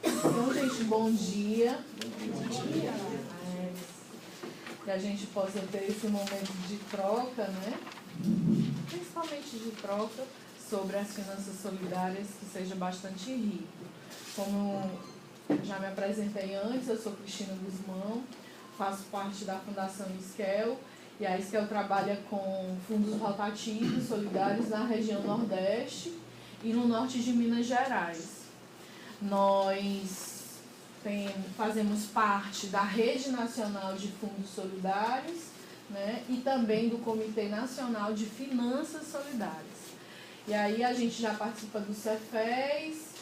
Então, gente, bom dia. Que a gente possa ter esse momento de troca, né? Principalmente de troca sobre as finanças solidárias, que seja bastante rico. Como eu já me apresentei antes, eu sou Cristina Guzmão, faço parte da Fundação Isquel, e a Isquel trabalha com fundos rotativos solidários na região Nordeste e no Norte de Minas Gerais. Nós fazemos parte da Rede Nacional de Fundos Solidários, né, e também do Comitê Nacional de Finanças Solidárias. E aí a gente já participa do Cefés,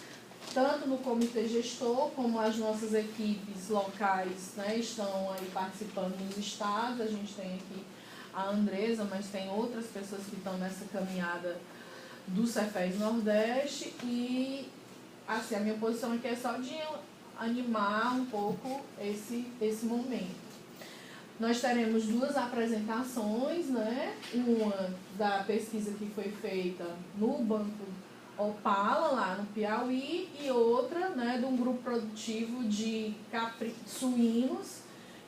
tanto no comitê gestor, como as nossas equipes locais, né, estão aí participando nos estados. A gente tem aqui a Andresa, mas tem outras pessoas que estão nessa caminhada do Cefés Nordeste. E assim, a minha posição aqui é só de animar um pouco esse momento. Nós teremos duas apresentações, né? Uma da pesquisa que foi feita no Banco Opala, lá no Piauí, e outra, né, de um grupo produtivo de suínos,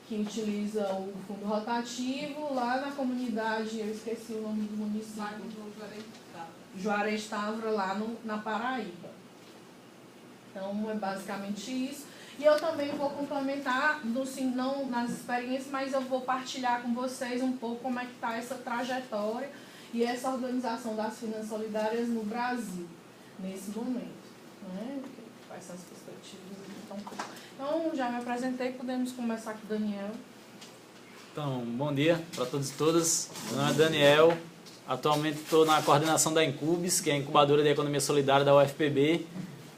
que utiliza o fundo rotativo, lá na comunidade, eu esqueci o nome do município, Juarez Távora, lá na Paraíba. Então, é basicamente isso. E eu também vou complementar, não nas experiências, mas eu vou partilhar com vocês um pouco como é que está essa trajetória e essa organização das finanças solidárias no Brasil, nesse momento. Né? Quais são as perspectivas? Então, já me apresentei, podemos começar com o Daniel. Então, bom dia para todos e todas. Meu nome é Daniel. Atualmente estou na coordenação da Incubes, que é a incubadora de economia solidária da UFPB.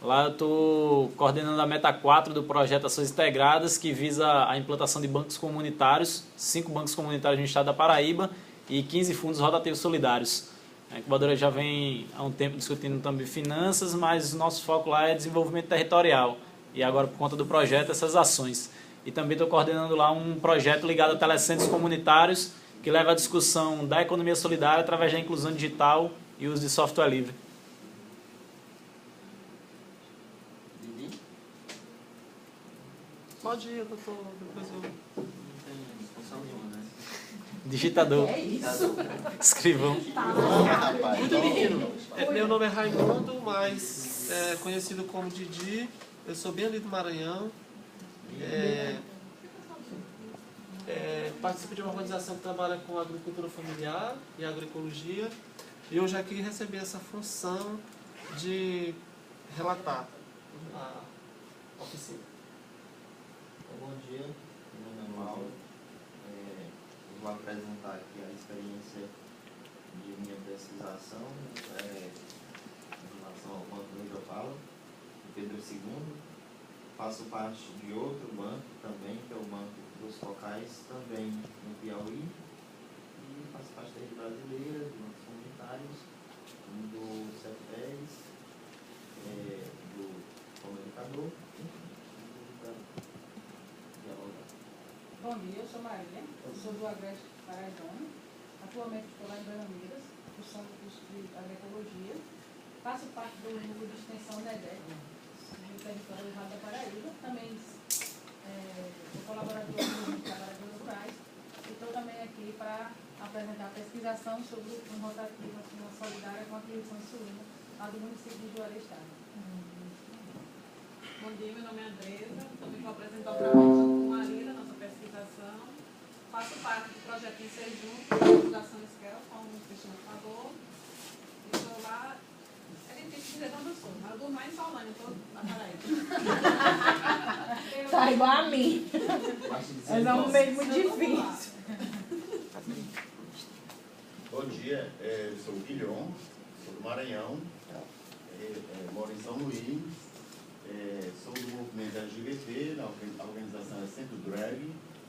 Lá eu estou coordenando a meta 4 do projeto Ações Integradas, que visa a implantação de bancos comunitários, 5 bancos comunitários no estado da Paraíba e 15 fundos rotativos solidários. A incubadora já vem há um tempo discutindo também finanças, mas o nosso foco lá é desenvolvimento territorial. E agora, por conta do projeto, essas ações. E também estou coordenando lá um projeto ligado a telecentros comunitários, que leva a discussão da economia solidária através da inclusão digital e uso de software livre. Pode ir, doutor, depois eu... Não tem função nenhuma, né? Digitador. É isso. Escrivão. Muito menino. Meu nome é Raimundo, mas é conhecido como Didi. Eu sou bem ali do Maranhão. Participo de uma organização que trabalha com agricultura familiar e agroecologia. E eu já queria receber essa função de relatar a oficina. Bom dia, meu nome é Mauro. Eu vou apresentar aqui a experiência de minha pesquisação em relação ao Banco Nível Opala, do Pedro II. Faço parte de outro banco também, que é o Banco dos Focais, também no Piauí. E faço parte da rede brasileira, de bancos comunitários, do Cefés, do comunicador. Bom dia, eu sou Maria, eu sou do Agreste Paraibano, atualmente estou lá em Bananeiras, cursando o curso de agroecologia, faço parte do núcleo de extensão NEDEC, do território do Vale da Paraíba, também sou colaborador do Trabalhadores Rurais, e estou também aqui para apresentar a pesquisação sobre um rotativo solidária com a aquisição de suína lá do município de Juarez Távora. Bom dia, meu nome é Andresa, também vou apresentar o trabalho com Maria, nossa pesquisação. Faço parte do projeto Em Ser Junto, da Fundação Isquel, como o Cristina falou. E estou lá, é difícil dizer onde eu sou, mas eu durmo lá em Salvânia, estou na Paraíba. Tá igual a mim. Mas é um meio muito difícil. Bom dia, eu sou o Guilhom, sou do Maranhão, moro em São Luís. Sou do movimento LGBT, a organização é Centro Drag,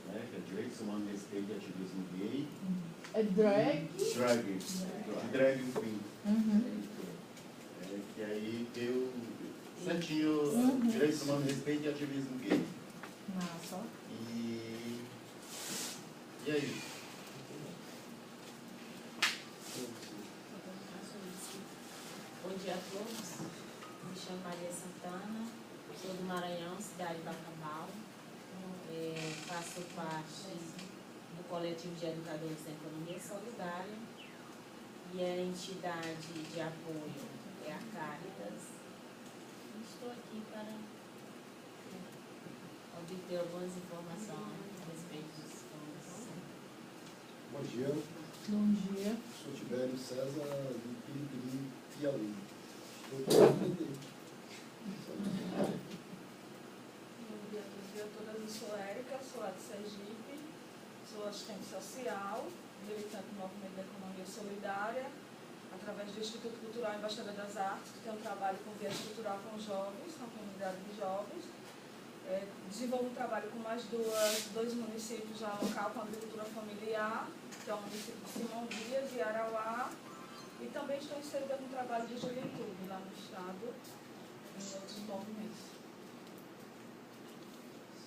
né, que é Direitos Humanos, Respeito e Ativismo Gay. É drag? Drag, de drag queen. Que aí deu certinho Direitos Humanos, Respeito e Ativismo Gay. Nossa. E é isso. Bom dia a todos. chamo Maria Santana, sou do Maranhão, cidade de Bacabal. Faço parte do coletivo de educadores da economia solidária e a entidade de apoio é a Caritas. Estou aqui para obter algumas informações a respeito dos fundos. Bom dia, Bom dia. sou Tibério César, de Piripiri, Piauí. Estou aqui para aprender. Bom dia a todos e a todas. Eu sou Érica, sou lá de Sergipe, sou assistente social, militante do Movimento da Economia Solidária, através do Instituto Cultural Embaixada das Artes, que tem um trabalho com viés cultural com jovens, na comunidade de jovens. Desenvolvo um trabalho com mais dois municípios já local, com a agricultura familiar, que é o município de Simão Dias e Arauá, e também estou inserida no trabalho de juventude lá no estado, em outros movimentos.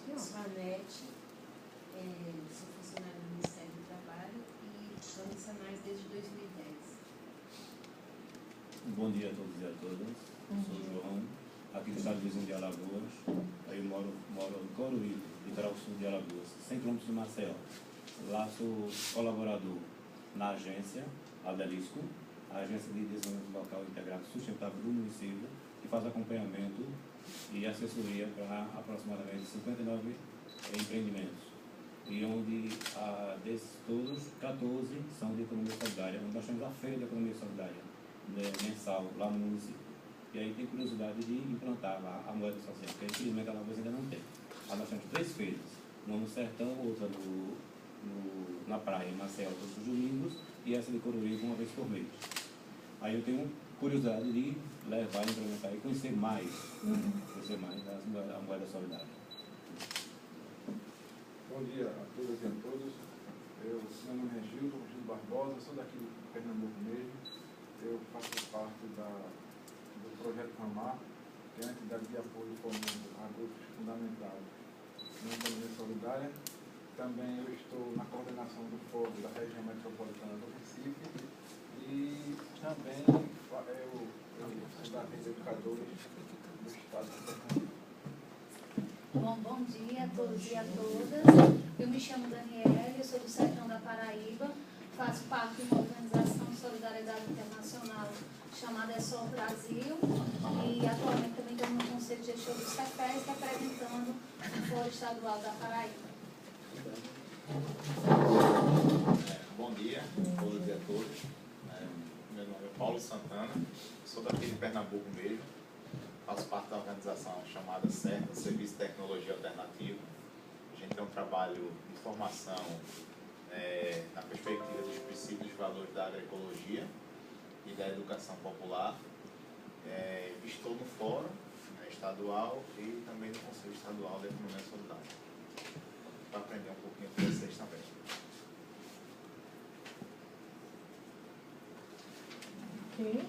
Sou a Nete, sou funcionária do Ministério do Trabalho e sou missionária desde 2010. Bom dia a todos e a todas. Sou o João, aqui do estado vizinho de Alagoas. Eu moro em Coruípe, litoral sul de Alagoas, 100 km de Maceió. Lá sou colaborador na agência Adelisco, a agência de desenvolvimento local integrado sustentável do município, que faz acompanhamento e assessoria para aproximadamente 59 empreendimentos. E onde, desses todos, 14 são de economia solidária, onde nós temos a feira de economia solidária mensal lá no município. E aí tem curiosidade de implantar lá a moeda social, porque infelizmente a Alagoas ainda não tem. Aí nós temos 3 feiras, uma no sertão, outra na praia, em Maceió, todos os domingos, e essa de Coruípe uma vez por mês. Aí eu tenho curiosidade de levar, implementar e conhecer mais a moeda solidária. Bom dia a todas e a todos. Meu nome é Gildo Barbosa, sou daqui de Pernambuco mesmo. Eu faço parte do Projeto Ramar, que é a entidade de apoio comum a grupos fundamentados na economia solidária. Também eu estou na coordenação do Fórum da região metropolitana do Recife e também eu sou da rede de educadores do estado de Pernambuco. Bom dia a todos e a todas. Eu me chamo Daniela, eu sou do Sertão da Paraíba, faço parte de uma organização de solidariedade internacional chamada É Só o Brasil e atualmente também estou no Conselho Gestor do CEPES, representando o Fórum Estadual da Paraíba. Bom dia a todas e a todos. Meu nome é Paulo Santana, sou daqui de Pernambuco mesmo, faço parte da organização chamada CERTA, Serviço de Tecnologia Alternativa. A gente tem um trabalho de formação na perspectiva dos princípios e valores da agroecologia e da educação popular. Estou no Fórum Estadual e também no Conselho Estadual da Economia Solidária, para aprender um pouquinho com vocês também. Ok.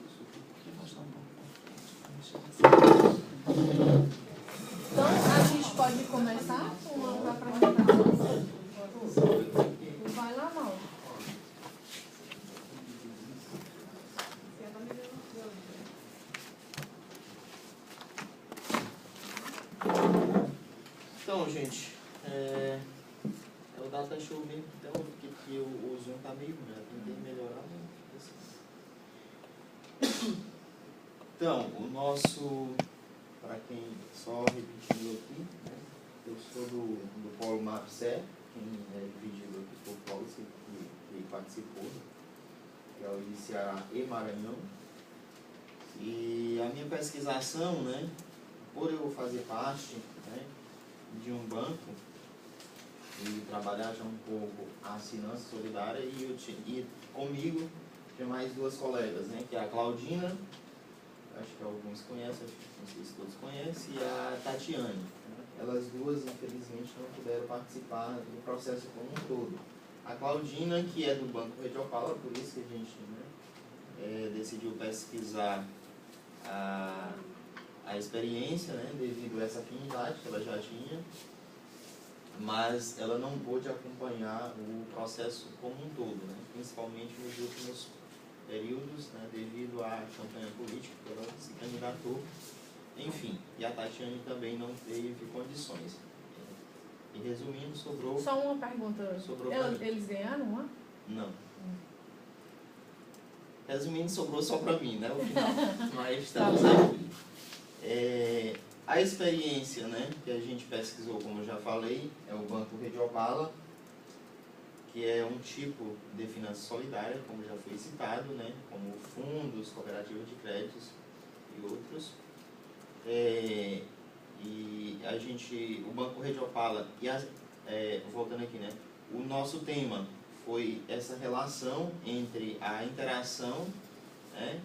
Então, a gente pode começar com a apresentação? Vai lá, Mauro. Então, gente, o data chovendo, então, porque o Zoom tá meio ruim, né? Tentei melhorar, Então, o nosso, para quem, só repetindo aqui, né? Eu sou do Polo MAPSE, quem é dividido aqui por Paulo, que participou, que é o de Ceará e Maranhão. E a minha pesquisação, né, por eu fazer parte, né, de um banco e trabalhar já um pouco a finança solidária, e comigo tinha mais 2 colegas, né, que é a Claudina, acho que alguns conhecem, não sei se todos conhecem, e a Tatiane. Né. Elas duas, infelizmente, não puderam participar do processo como um todo. A Claudina, que é do Banco Rede Opala, por isso que a gente, né, decidiu pesquisar a experiência, né, devido a essa afinidade que ela já tinha, mas ela não pôde acompanhar o processo como um todo, né, principalmente nos últimos períodos, né, devido à campanha política que ela se candidatou, enfim, e a Tatiane também não teve condições. E resumindo, sobrou... Só uma pergunta. Sobrou pra mim. Eles ganharam uma? Não. Resumindo, sobrou só para mim, né, o final. Mas estamos aqui. A experiência, né, que a gente pesquisou, como eu já falei, é o Banco Rede Opala, que é um tipo de finança solidária, como já foi citado, né, como fundos, cooperativas de créditos e outros. E o Banco Rede Opala, voltando aqui, né, o nosso tema foi essa relação entre a interação, né,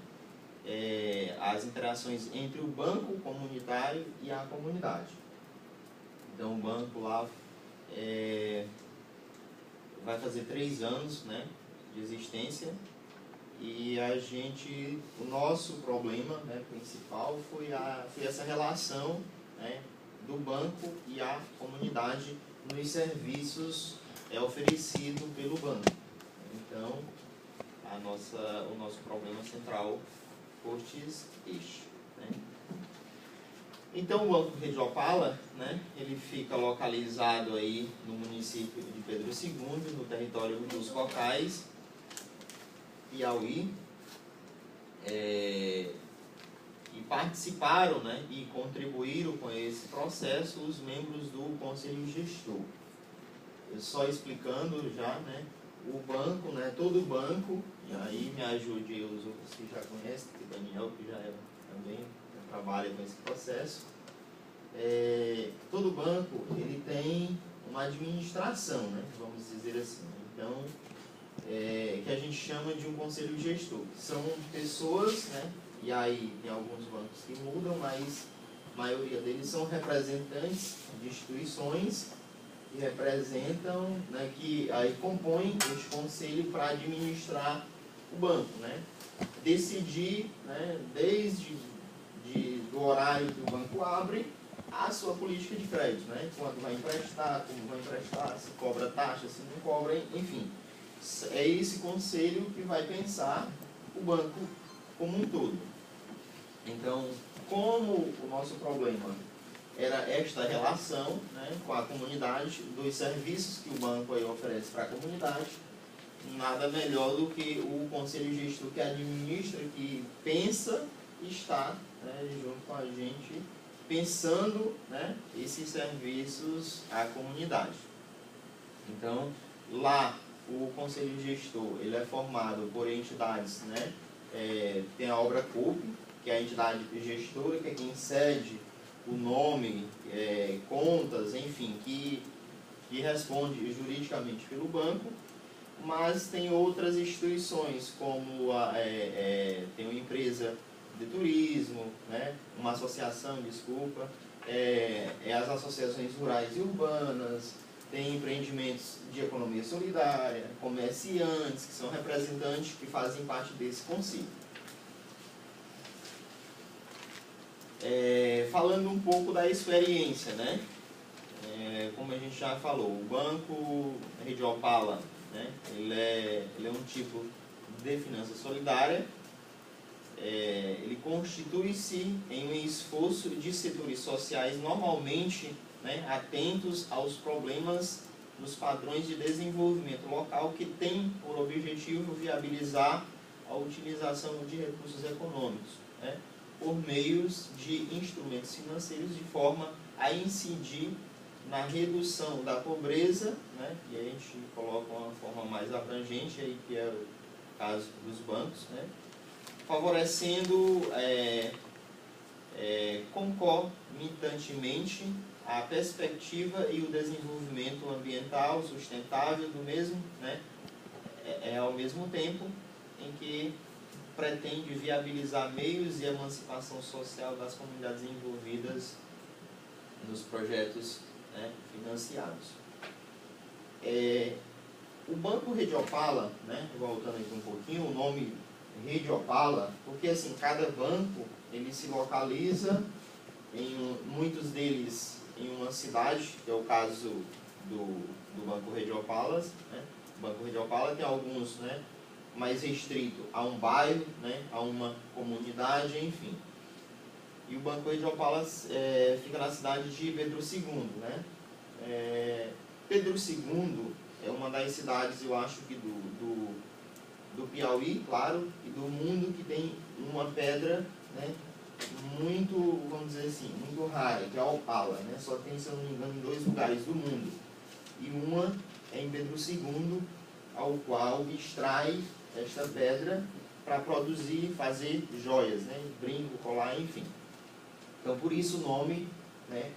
as interações entre o banco comunitário e a comunidade. Então o banco lá vai fazer 3 anos, né, de existência, e o nosso problema, né, principal foi essa relação, né, do banco e a comunidade nos serviços oferecidos pelo banco. Então, o nosso problema central fosse este, né? Então, o Banco Rede Opala, né, ele fica localizado aí no município de Pedro II, no território dos Cocais, Piauí, e participaram, né, e contribuíram com esse processo os membros do Conselho Gestor. Eu só explicando já, né, o banco, né, todo banco, e aí me ajude os outros que já conhecem, que Daniel, que já também trabalha com esse processo. Todo banco, ele tem uma administração, né, vamos dizer assim. Então, que a gente chama de um conselho gestor, que são pessoas, né, e aí tem alguns bancos que mudam, mas a maioria deles são representantes de instituições que representam, né, que aí compõem este conselho para administrar o banco, né, decidir, né, desde do horário que o banco abre a sua política de crédito, né, quando vai emprestar, como vai emprestar, se cobra taxa, se não cobra, enfim. É esse conselho que vai pensar o banco como um todo. Então, como o nosso problema era esta relação, né, com a comunidade, dos serviços que o banco aí oferece para a comunidade, nada melhor do que o conselho gestor que administra, que pensa e está, né, junto com a gente, pensando, né, esses serviços à comunidade. Então, lá, o conselho gestor, ele é formado por entidades, né, tem a obra COP, que é a entidade gestora, que é quem cede o nome, contas, enfim, que responde juridicamente pelo banco, mas tem outras instituições, como tem uma empresa de turismo, né, uma associação, desculpa, as associações rurais e urbanas, tem empreendimentos de economia solidária, comerciantes, que são representantes que fazem parte desse conselho. Falando um pouco da experiência, né? Como a gente já falou, o Banco Rede Opala, né, ele é um tipo de finança solidária. Ele constitui-se em um esforço de setores sociais normalmente, né, atentos aos problemas dos padrões de desenvolvimento local, que tem por objetivo viabilizar a utilização de recursos econômicos, né, por meios de instrumentos financeiros, de forma a incidir na redução da pobreza, né, e a gente coloca uma forma mais abrangente, aí, que é o caso dos bancos, né, favorecendo concomitantemente a perspectiva e o desenvolvimento ambiental sustentável do mesmo, né, ao mesmo tempo em que pretende viabilizar meios de emancipação social das comunidades envolvidas nos projetos, né, financiados. O Banco Rede Opala, né, voltando aqui um pouquinho, o nome Rede Opala, porque assim, cada banco ele se localiza, muitos deles em uma cidade, que é o caso do Banco Rede Opala, né? O Banco Rede Opala tem alguns, né, mais restrito a um bairro, né, a uma comunidade, enfim. E o Banco Rede Opala fica na cidade de Pedro II, né? Pedro II é uma das cidades, eu acho que do Piauí, claro, e do mundo que tem uma pedra, né, muito, vamos dizer assim, muito rara, que é a opala, né? Só tem, se eu não me engano, em 2 lugares do mundo. E uma é em Pedro II, ao qual extrai esta pedra para produzir, fazer joias, né? Brinco, colar, enfim. Então, por isso o nome, né,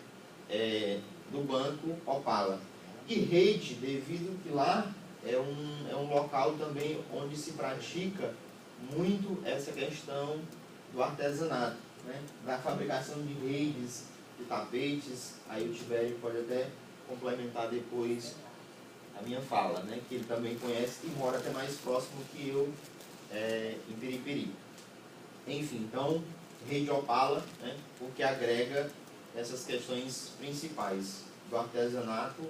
do Banco Opala. E rede, devido que lá é um local também onde se pratica muito essa questão do artesanato, né, da fabricação de redes, de tapetes. Aí o Tibério pode até complementar depois a minha fala, né, que ele também conhece e mora até mais próximo que eu em Periperi. Enfim, então, Rede Opala, né, porque agrega essas questões principais do artesanato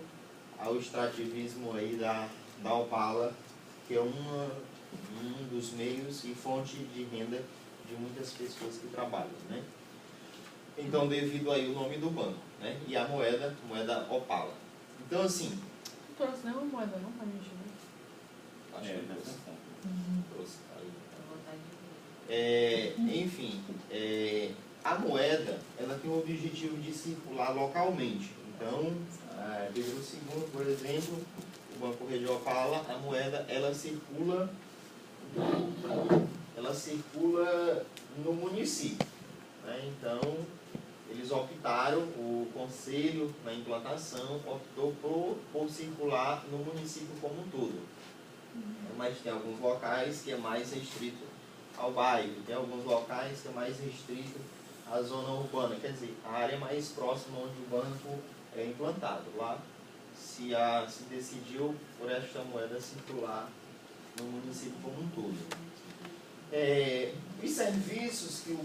ao extrativismo aí da opala, que é um dos meios e fonte de renda de muitas pessoas que trabalham, né? Então, devido aí o nome do banco, né? E a moeda opala. Então, assim... Não trouxe nenhuma moeda não pra gente ver? Acho que trouxe. Enfim, a moeda, ela tem o objetivo de circular localmente. Então, Pedro II, por exemplo, o Banco Rede Opala, a moeda, ela circula no município, né? Então, eles optaram, o conselho na implantação optou por circular no município como um todo. Mas tem alguns locais que é mais restrito ao bairro, tem alguns locais que é mais restrito à zona urbana, quer dizer, a área mais próxima onde o banco é implantado. Lá se decidiu por esta moeda circular no município como um todo. Os serviços que o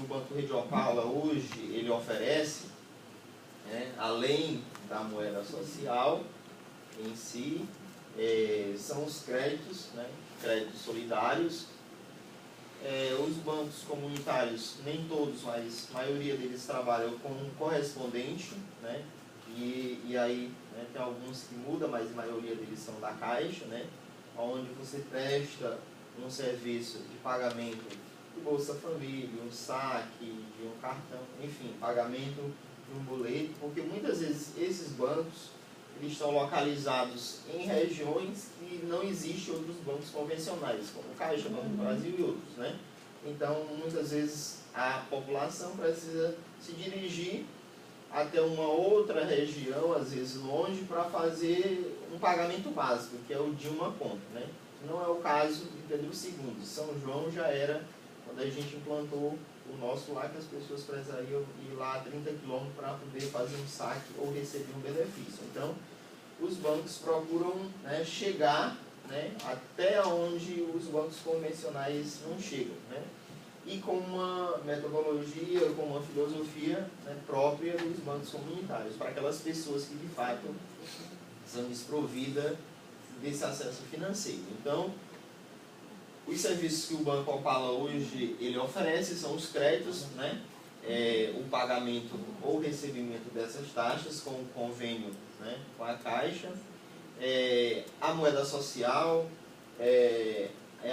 Banco Rede Opala hoje ele oferece, né, além da moeda social em si, são os créditos, né, créditos solidários. Os bancos comunitários, nem todos, mas a maioria deles trabalham com correspondente, né? E aí, né, tem alguns que mudam, mas a maioria deles são da Caixa, né? Onde você presta um serviço de pagamento de Bolsa Família, um saque, de um cartão, enfim, pagamento de um boleto, porque muitas vezes esses bancos eles estão localizados em regiões que não existem outros bancos convencionais, como Caixa, Banco do Brasil e outros, né? Então, muitas vezes a população precisa se dirigir até uma outra região, às vezes longe, para fazer um pagamento básico, que é o de uma conta, né? Não é o caso de Pedro II. São João já era quando a gente implantou o nosso lá, que as pessoas precisariam ir lá a 30 km para poder fazer um saque ou receber um benefício. Então, os bancos procuram, né, chegar, né, até onde os bancos convencionais não chegam, né? E com uma metodologia, com uma filosofia, né, própria dos bancos comunitários, para aquelas pessoas que de fato são desprovidas desse acesso financeiro. Então, os serviços que o Banco Opala hoje ele oferece são os créditos, né, o pagamento ou recebimento dessas taxas com o convênio, né, com a Caixa, a moeda social,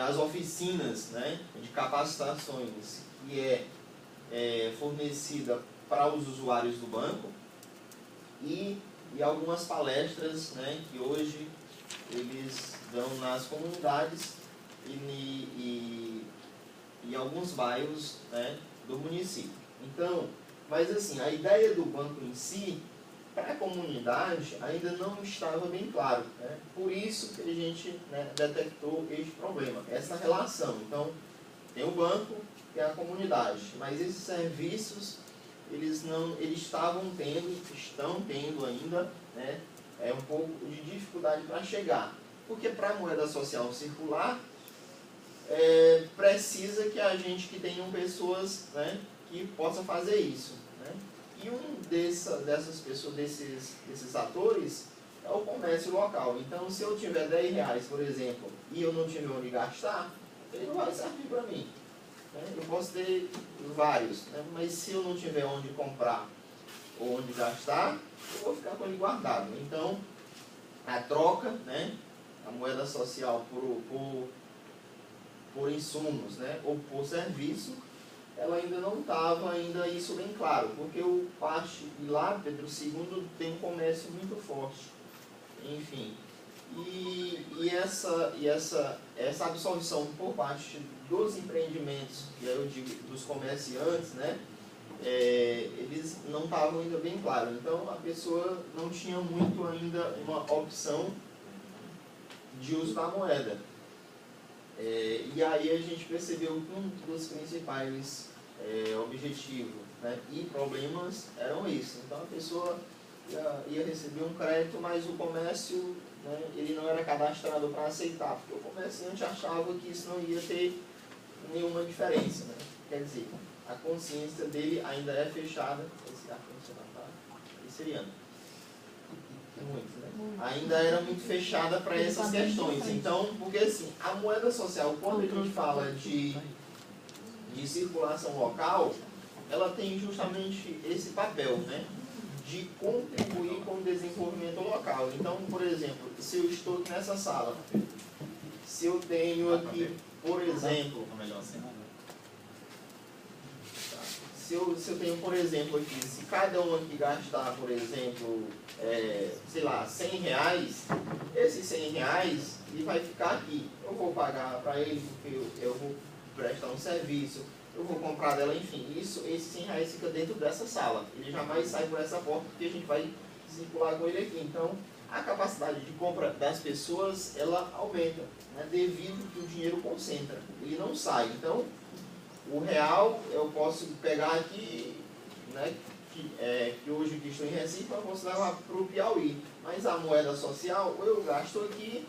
as oficinas, né, de capacitações que é fornecida para os usuários do banco e algumas palestras, né, que hoje eles dão nas comunidades e alguns bairros, né, do município. Então, mas assim, a ideia do banco em si, para a comunidade, ainda não estava bem claro, né? Por isso que a gente, né, detectou este problema, essa relação. Então, tem o banco, tem a comunidade, mas esses serviços, eles estão tendo ainda, né, um pouco de dificuldade para chegar. Porque para a moeda social circular, precisa que a gente que tenham pessoas, né, que possam fazer isso, né? E dessas pessoas, desses atores, é o comércio local. Então, se eu tiver R$10, por exemplo, e eu não tiver onde gastar, ele não vai servir para mim. né? Eu posso ter vários, né? Mas se eu não tiver onde comprar ou onde gastar, eu vou ficar com ele guardado. Então, a troca, né? A moeda social por insumos, né? Ou por serviço, ela ainda não estava isso bem claro, porque o parte de lá, Pedro II, tem um comércio muito forte. Enfim, e essa absorção por parte dos empreendimentos, e aí eu digo dos comerciantes, né? Eles não estavam ainda bem claros. Então a pessoa não tinha muito ainda uma opção de uso da moeda. E aí a gente percebeu que um dos principais objetivos, né, e problemas eram isso. Então a pessoa ia receber um crédito, mas o comércio, né, ele não era cadastrado para aceitar, porque o comerciante achava que isso não ia ter nenhuma diferença, né? Quer dizer, a consciência dele ainda é fechada. Esse ar-condicionado está seriano. Muito, né? Ainda era muito fechada para essas questões. Então, porque assim, a moeda social, quando a gente fala de circulação local, ela tem justamente esse papel, né? De contribuir com o desenvolvimento local. Então, por exemplo, se eu estou aqui nessa sala, se eu tenho aqui, por exemplo, se eu tenho, por exemplo, aqui, se cada um aqui gastar, por exemplo, sei lá, R$100, esses R$100 ele vai ficar aqui. Eu vou pagar para ele porque eu vou prestar um serviço, eu vou comprar dela, enfim, esses R$100 fica dentro dessa sala. Ele jamais sai por essa porta porque a gente vai circular com ele aqui. Então, a capacidade de compra das pessoas, ela aumenta, né, devido que o dinheiro concentra, ele não sai. Então, o real eu posso pegar aqui, né, que hoje que estou em Recife, eu posso levar para o Piauí. Mas a moeda social, ou eu gasto aqui,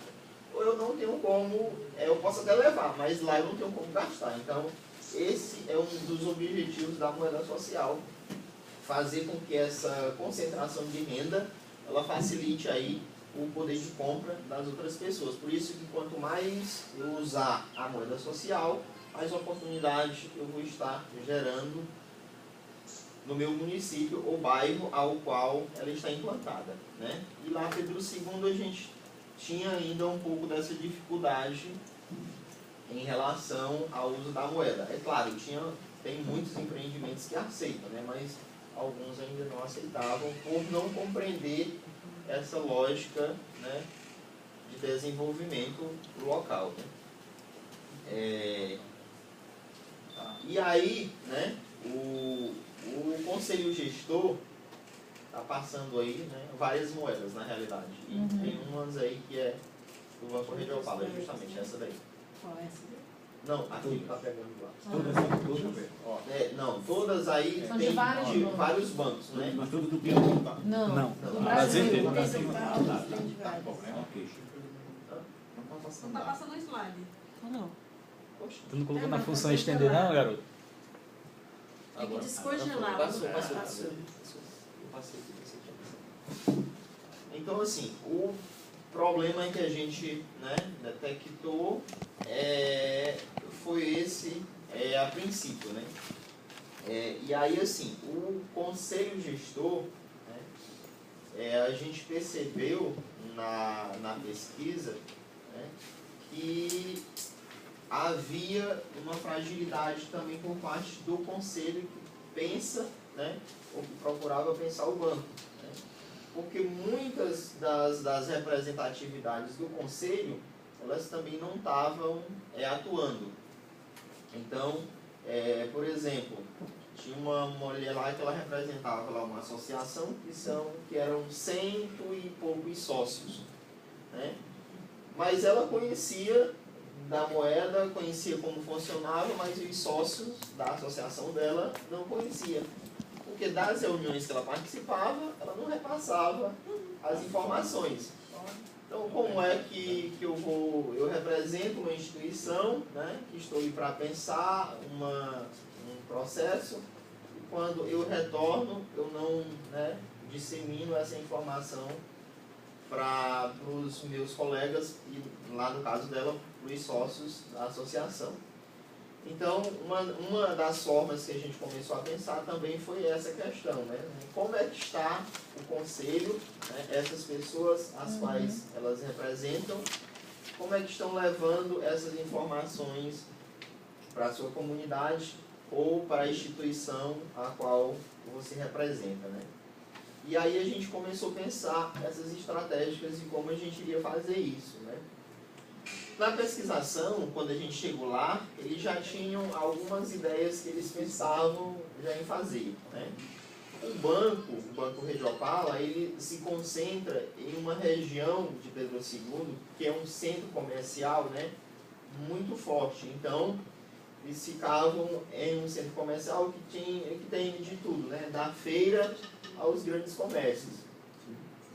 ou eu não tenho como, eu posso até levar, mas lá eu não tenho como gastar. Então, esse é um dos objetivos da moeda social, fazer com que essa concentração de renda, ela facilite aí o poder de compra das outras pessoas. Por isso que quanto mais eu usar a moeda social, mais oportunidade eu vou estar gerando no meu município ou bairro ao qual ela está implantada, né? E lá, Pedro II, a gente tinha ainda um pouco dessa dificuldade em relação ao uso da moeda. É claro, tem muitos empreendimentos que aceitam, né? Mas alguns ainda não aceitavam por não compreender essa lógica, né, de desenvolvimento local, né? E aí, né, o conselho gestor está passando aí, né, várias moedas na realidade. E tem umas aí que é do Banco Regional, justamente essa daí. Qual é essa? Não, aqui que está pegando lá. Todas? Não, todas aí São tem de vários bancos, né? Mas tudo do Piauí, tá? Não. Do Brasil inteiro. Ok. Não está passando o slide. Não. Poxa. Tu não colocou na função estender não, garoto? Tem que descongelar. Passou. Eu passei aqui. Então, assim, o problema que a gente, né, detectou foi esse a princípio, né? E aí, assim, o conselho gestor, né, a gente percebeu na pesquisa, né, que havia uma fragilidade também por parte do conselho que pensa, né, ou que procurava pensar o banco, né, porque muitas das representatividades do conselho, elas também não estavam atuando. Então, por exemplo, tinha uma mulher lá que ela representava lá uma associação que eram 100 e poucos sócios, né, mas ela conhecia da moeda, conhecia como funcionava, mas os sócios da associação dela não conheciam. Porque das reuniões que ela participava, ela não repassava as informações. Então, como é que eu represento uma instituição, né, que estou aí para pensar um processo, e quando eu retorno, eu não, né, dissemino essa informação para os meus colegas e, lá no caso dela, para os sócios da associação. Então, uma das formas que a gente começou a pensar também foi essa questão, né? Como é que está o conselho, né? Essas pessoas as quais elas representam, como é que estão levando essas informações para a sua comunidade ou para a instituição a qual você representa, né? E aí a gente começou a pensar essas estratégias de como a gente iria fazer isso, né? Na pesquisação, quando a gente chegou lá, eles já tinham algumas ideias que eles pensavam já em fazer, né? O Banco Rede Opala, ele se concentra em uma região de Pedro II, que é um centro comercial, né, muito forte. Então, eles ficavam em um centro comercial que tem de tudo, né, da feira aos grandes comércios.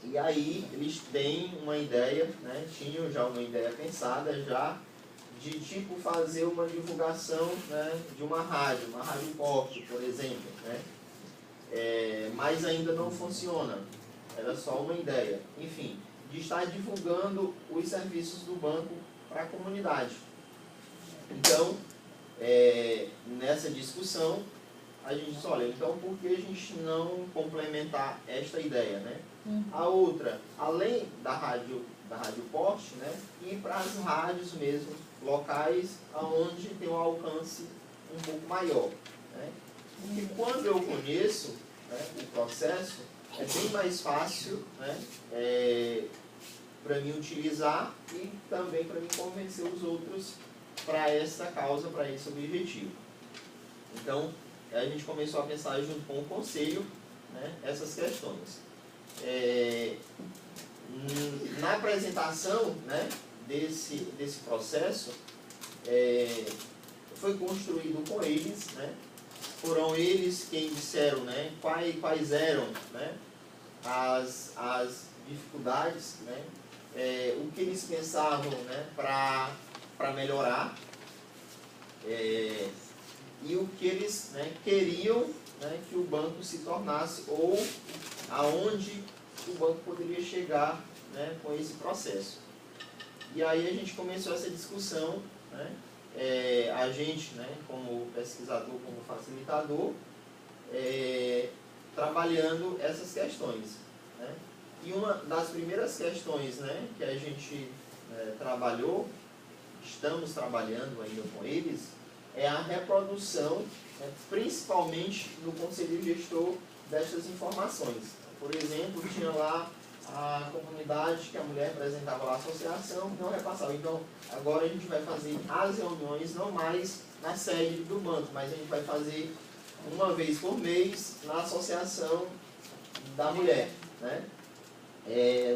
E aí eles têm uma ideia, né, tinham já uma ideia pensada já de tipo fazer uma divulgação, né, de uma rádio porte, por exemplo, né, mas ainda não funciona, era só uma ideia. Enfim, de estar divulgando os serviços do banco para a comunidade. Então, nessa discussão, a gente disse, olha, então por que a gente não complementar esta ideia, né? A outra, além da rádio porte, né, ir para as rádios mesmo, locais onde tem um alcance um pouco maior, né? Porque quando eu conheço, né, o processo, é bem mais fácil, né, para mim utilizar e também para mim convencer os outros para essa causa, para esse objetivo. Então, a gente começou a pensar junto com o conselho, né, essas questões. Na apresentação, né, desse processo, foi construído com eles, né, foram eles quem disseram, né, quais eram, né, as dificuldades, né, o que eles pensavam, né, para melhorar, e o que eles, né, queriam, né, que o banco se tornasse, ou aonde o banco poderia chegar, né, com esse processo. E aí a gente começou essa discussão, né, a gente, né, como pesquisador, como facilitador, trabalhando essas questões, né. E uma das primeiras questões, né, que a gente trabalhou, estamos trabalhando ainda com eles, é a reprodução, né, principalmente no conselho gestor destas informações. Por exemplo, tinha lá a comunidade que a mulher apresentava lá a associação, não repassava. Então, agora a gente vai fazer as reuniões não mais na sede do banco, mas a gente vai fazer uma vez por mês na associação da mulher, né?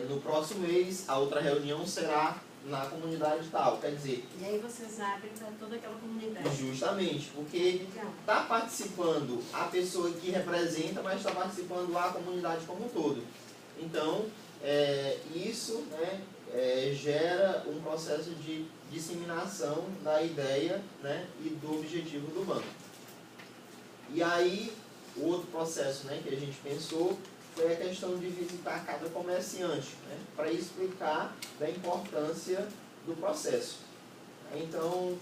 No próximo mês, a outra reunião será na comunidade tal, quer dizer... E aí vocês abrem para toda aquela comunidade. Justamente, porque está participando a pessoa que representa, mas está participando a comunidade como um todo. Então, isso, né, gera um processo de disseminação da ideia, né, e do objetivo do banco. E aí, o outro processo, né, que a gente pensou foi a questão de visitar cada comerciante, né, para explicar da importância do processo. Então,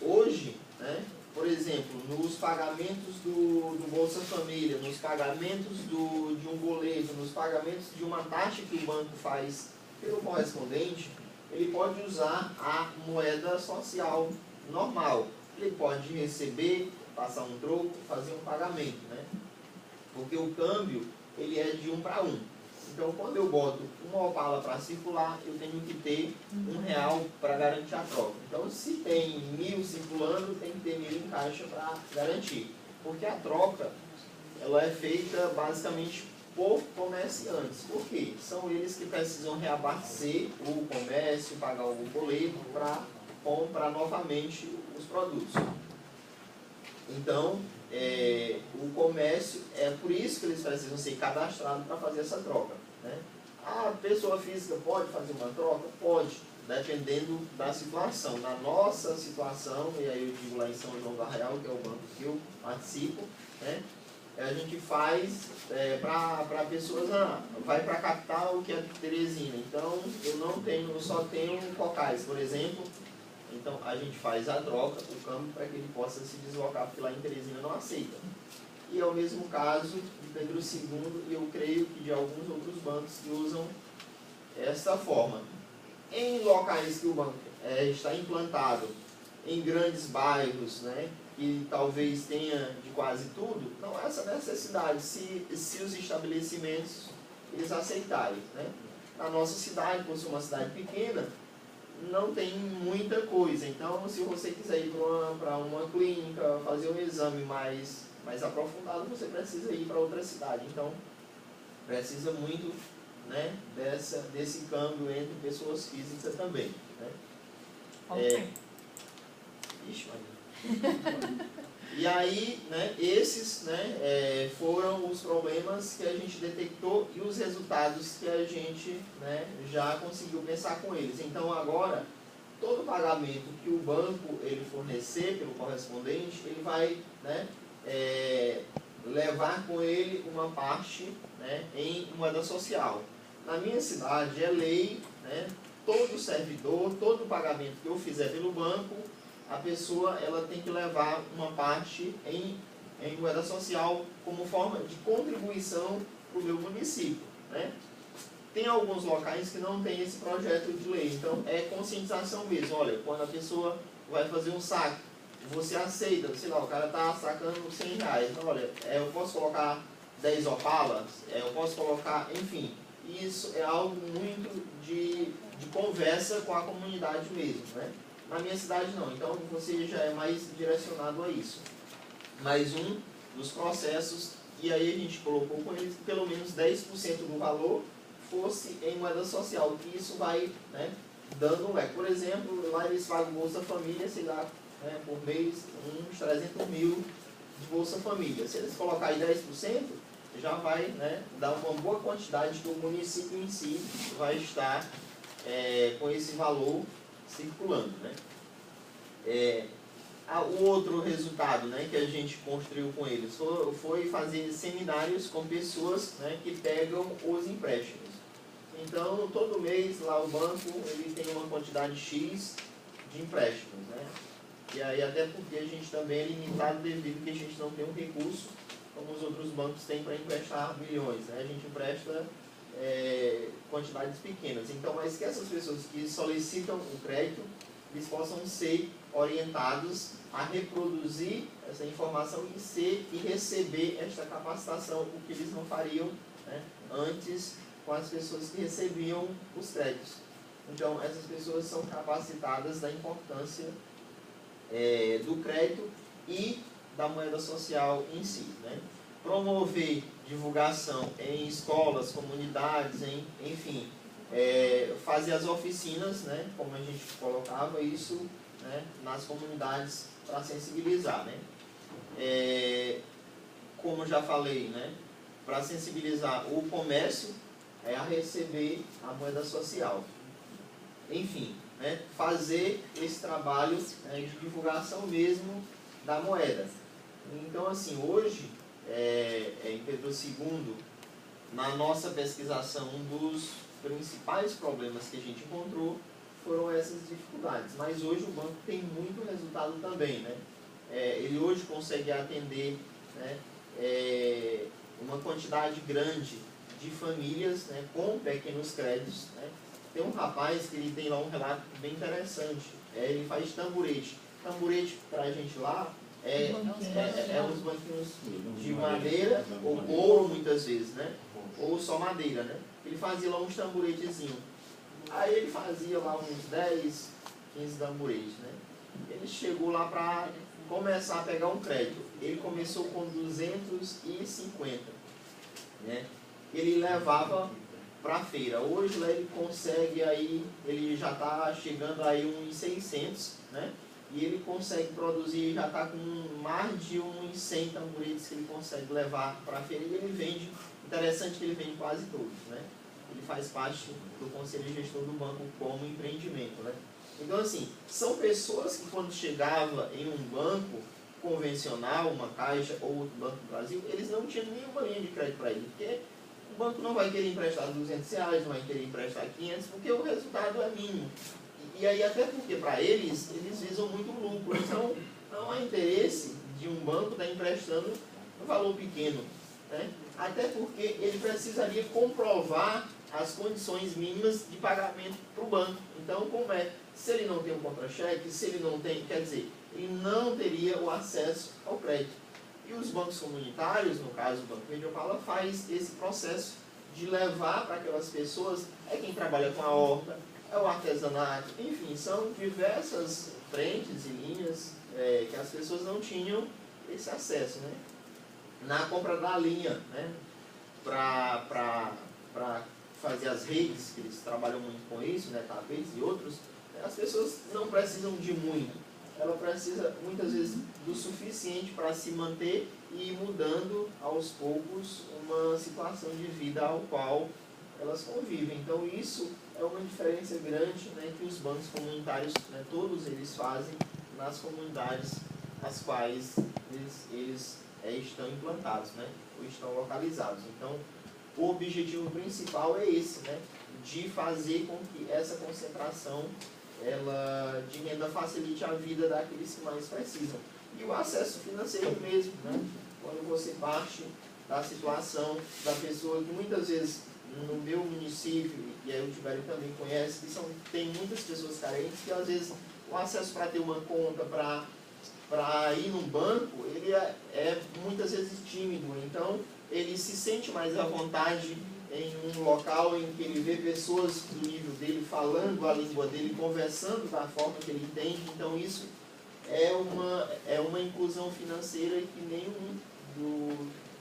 hoje, né, por exemplo, nos pagamentos do Bolsa Família, nos pagamentos de um boleto, nos pagamentos de uma taxa que o banco faz pelo correspondente, ele pode usar a moeda social normal. Ele pode receber, passar um troco, fazer um pagamento, né? Porque o câmbio, ele é de 1 para 1. Então, quando eu boto uma Opala para circular, eu tenho que ter R$1 para garantir a troca. Então, se tem 1.000 circulando, tem que ter 1.000 em caixa para garantir. Porque a troca, ela é feita basicamente por comerciantes. Por quê? São eles que precisam reabastecer o comércio, pagar o boleto para comprar novamente os produtos. Então, o comércio, é por isso que eles precisam ser cadastrados para fazer essa troca, né? A pessoa física pode fazer uma troca? Pode, dependendo da situação. Na nossa situação, e aí eu digo lá em São João do Arraial, que é o banco que eu participo, né, a gente faz para pessoas, vai para a capital, que é Teresina. Então, eu só tenho cocais, por exemplo, Então a gente faz a troca, o câmbio, para que ele possa se deslocar, porque lá em Teresina não aceita. E é o mesmo caso de Pedro II, e eu creio que de alguns outros bancos que usam esta forma. Em locais que o banco está implantado, em grandes bairros, né, que talvez tenha de quase tudo, não há essa necessidade, se os estabelecimentos eles aceitarem. Né? Na nossa cidade, por ser uma cidade pequena, não tem muita coisa. Então, se você quiser ir para uma clínica, fazer um exame mais aprofundado, você precisa ir para outra cidade. Então, precisa muito, né, desse câmbio entre pessoas físicas também. Né? Ixi, e aí, né, esses, né, foram os problemas que a gente detectou e os resultados que a gente, né, já conseguiu pensar com eles. Então agora, todo pagamento que o banco ele fornecer pelo correspondente, ele vai, né, levar com ele uma parte, né, em moeda social. Na minha cidade é lei, né, todo servidor, todo pagamento que eu fizer pelo banco, a pessoa ela tem que levar uma parte em moeda social como forma de contribuição para o meu município. Né? Tem alguns locais que não tem esse projeto de lei, então é conscientização mesmo. Olha, quando a pessoa vai fazer um saque, você aceita, sei lá, o cara está sacando R$100, então, olha, eu posso colocar 10 opalas, eu posso colocar, enfim, isso é algo muito de conversa com a comunidade mesmo, né? Na minha cidade não, então você já é mais direcionado a isso. Mais um dos processos, e aí a gente colocou com eles que pelo menos 10% do valor fosse em moeda social, que isso vai, né, dando um leque. Por exemplo, lá eles pagam Bolsa Família, sei lá, né, por mês, uns 300 mil de Bolsa Família. Se eles colocarem 10%, já vai, né, dar uma boa quantidade que o município em si vai estar com esse valor circulando. Né? O outro resultado, né, que a gente construiu com eles foi fazer seminários com pessoas, né, que pegam os empréstimos. Então, todo mês lá o banco ele tem uma quantidade X de empréstimos. Né? E aí, até porque a gente também é limitado devido que a gente não tem um recurso como os outros bancos têm para emprestar milhões. Né? A gente empresta quantidades pequenas. Então, mas que essas pessoas que solicitam o crédito, eles possam ser orientados a reproduzir essa informação e receber esta capacitação, o que eles não fariam, né, antes com as pessoas que recebiam os créditos. Então, essas pessoas são capacitadas da importância do crédito e da moeda social em si. Né? Promover divulgação em escolas, comunidades, enfim, fazer as oficinas, né, como a gente colocava isso, né, nas comunidades para sensibilizar. Né? Como já falei, né, para sensibilizar o comércio a receber a moeda social. Enfim, né, fazer esse trabalho, né, de divulgação mesmo da moeda. Então, assim, hoje, em Pedro II, na nossa pesquisação, um dos principais problemas que a gente encontrou foram essas dificuldades. Mas hoje o banco tem muito resultado também. Né? Ele hoje consegue atender, né, uma quantidade grande de famílias, né, com pequenos créditos. Né? Tem um rapaz que ele tem lá um relato bem interessante. Ele faz tamborete. Tamborete para a gente lá uns banquinhos de madeira ou couro muitas vezes, né? Ou só madeira, né? Ele fazia lá uns tamboretezinhos. Aí ele fazia lá uns 10, 15 tamboretes, né? Ele chegou lá para começar a pegar um crédito. Ele começou com 250, né? Ele levava para a feira. Hoje lá ele consegue aí, ele já está chegando aí uns 600, né? E ele consegue produzir, já está com mais de uns 100 tamboretes que ele consegue levar para a feira e ele vende. Interessante que ele vende quase todos, né? Ele faz parte do conselho de gestão do banco como empreendimento, né? Então, assim, são pessoas que quando chegava em um banco convencional, uma Caixa ou outro banco do Brasil, eles não tinham nenhuma linha de crédito para ele, porque o banco não vai querer emprestar R$200, não vai querer emprestar 500, porque o resultado é mínimo. E aí até porque para eles visam muito lucro. Então não há interesse de um banco estar emprestando um valor pequeno, né? Até porque ele precisaria comprovar as condições mínimas de pagamento para o banco. Então, como é? Se ele não tem um contra-cheque, se ele não tem, quer dizer, ele não teria o acesso ao crédito. E os bancos comunitários, no caso o Banco Verde Opala, faz esse processo de levar para aquelas pessoas, é quem trabalha com a horta, é o artesanato, enfim, são diversas frentes e linhas que as pessoas não tinham esse acesso, né? Na compra da linha, né? Para fazer as redes, que eles trabalham muito com isso, né? Tapetes e outros, as pessoas não precisam de muito. Ela precisa, muitas vezes, do suficiente para se manter e ir mudando, aos poucos, uma situação de vida ao qual elas convivem. Então, isso é uma diferença grande, né, que os bancos comunitários, né, todos eles fazem nas comunidades as quais eles estão implantados, né, ou estão localizados. Então, o objetivo principal é esse, né, de fazer com que essa concentração de renda facilite a vida daqueles que mais precisam. E o acesso financeiro mesmo, né? Quando você parte da situação da pessoa que muitas vezes no meu município, e aí o Tibério também conhece, que tem muitas pessoas carentes que às vezes o acesso para ter uma conta, para ir num banco, ele é muitas vezes tímido. Então ele se sente mais à vontade em um local em que ele vê pessoas do nível dele falando a língua dele, conversando da forma que ele entende. Então isso é uma inclusão financeira que nenhum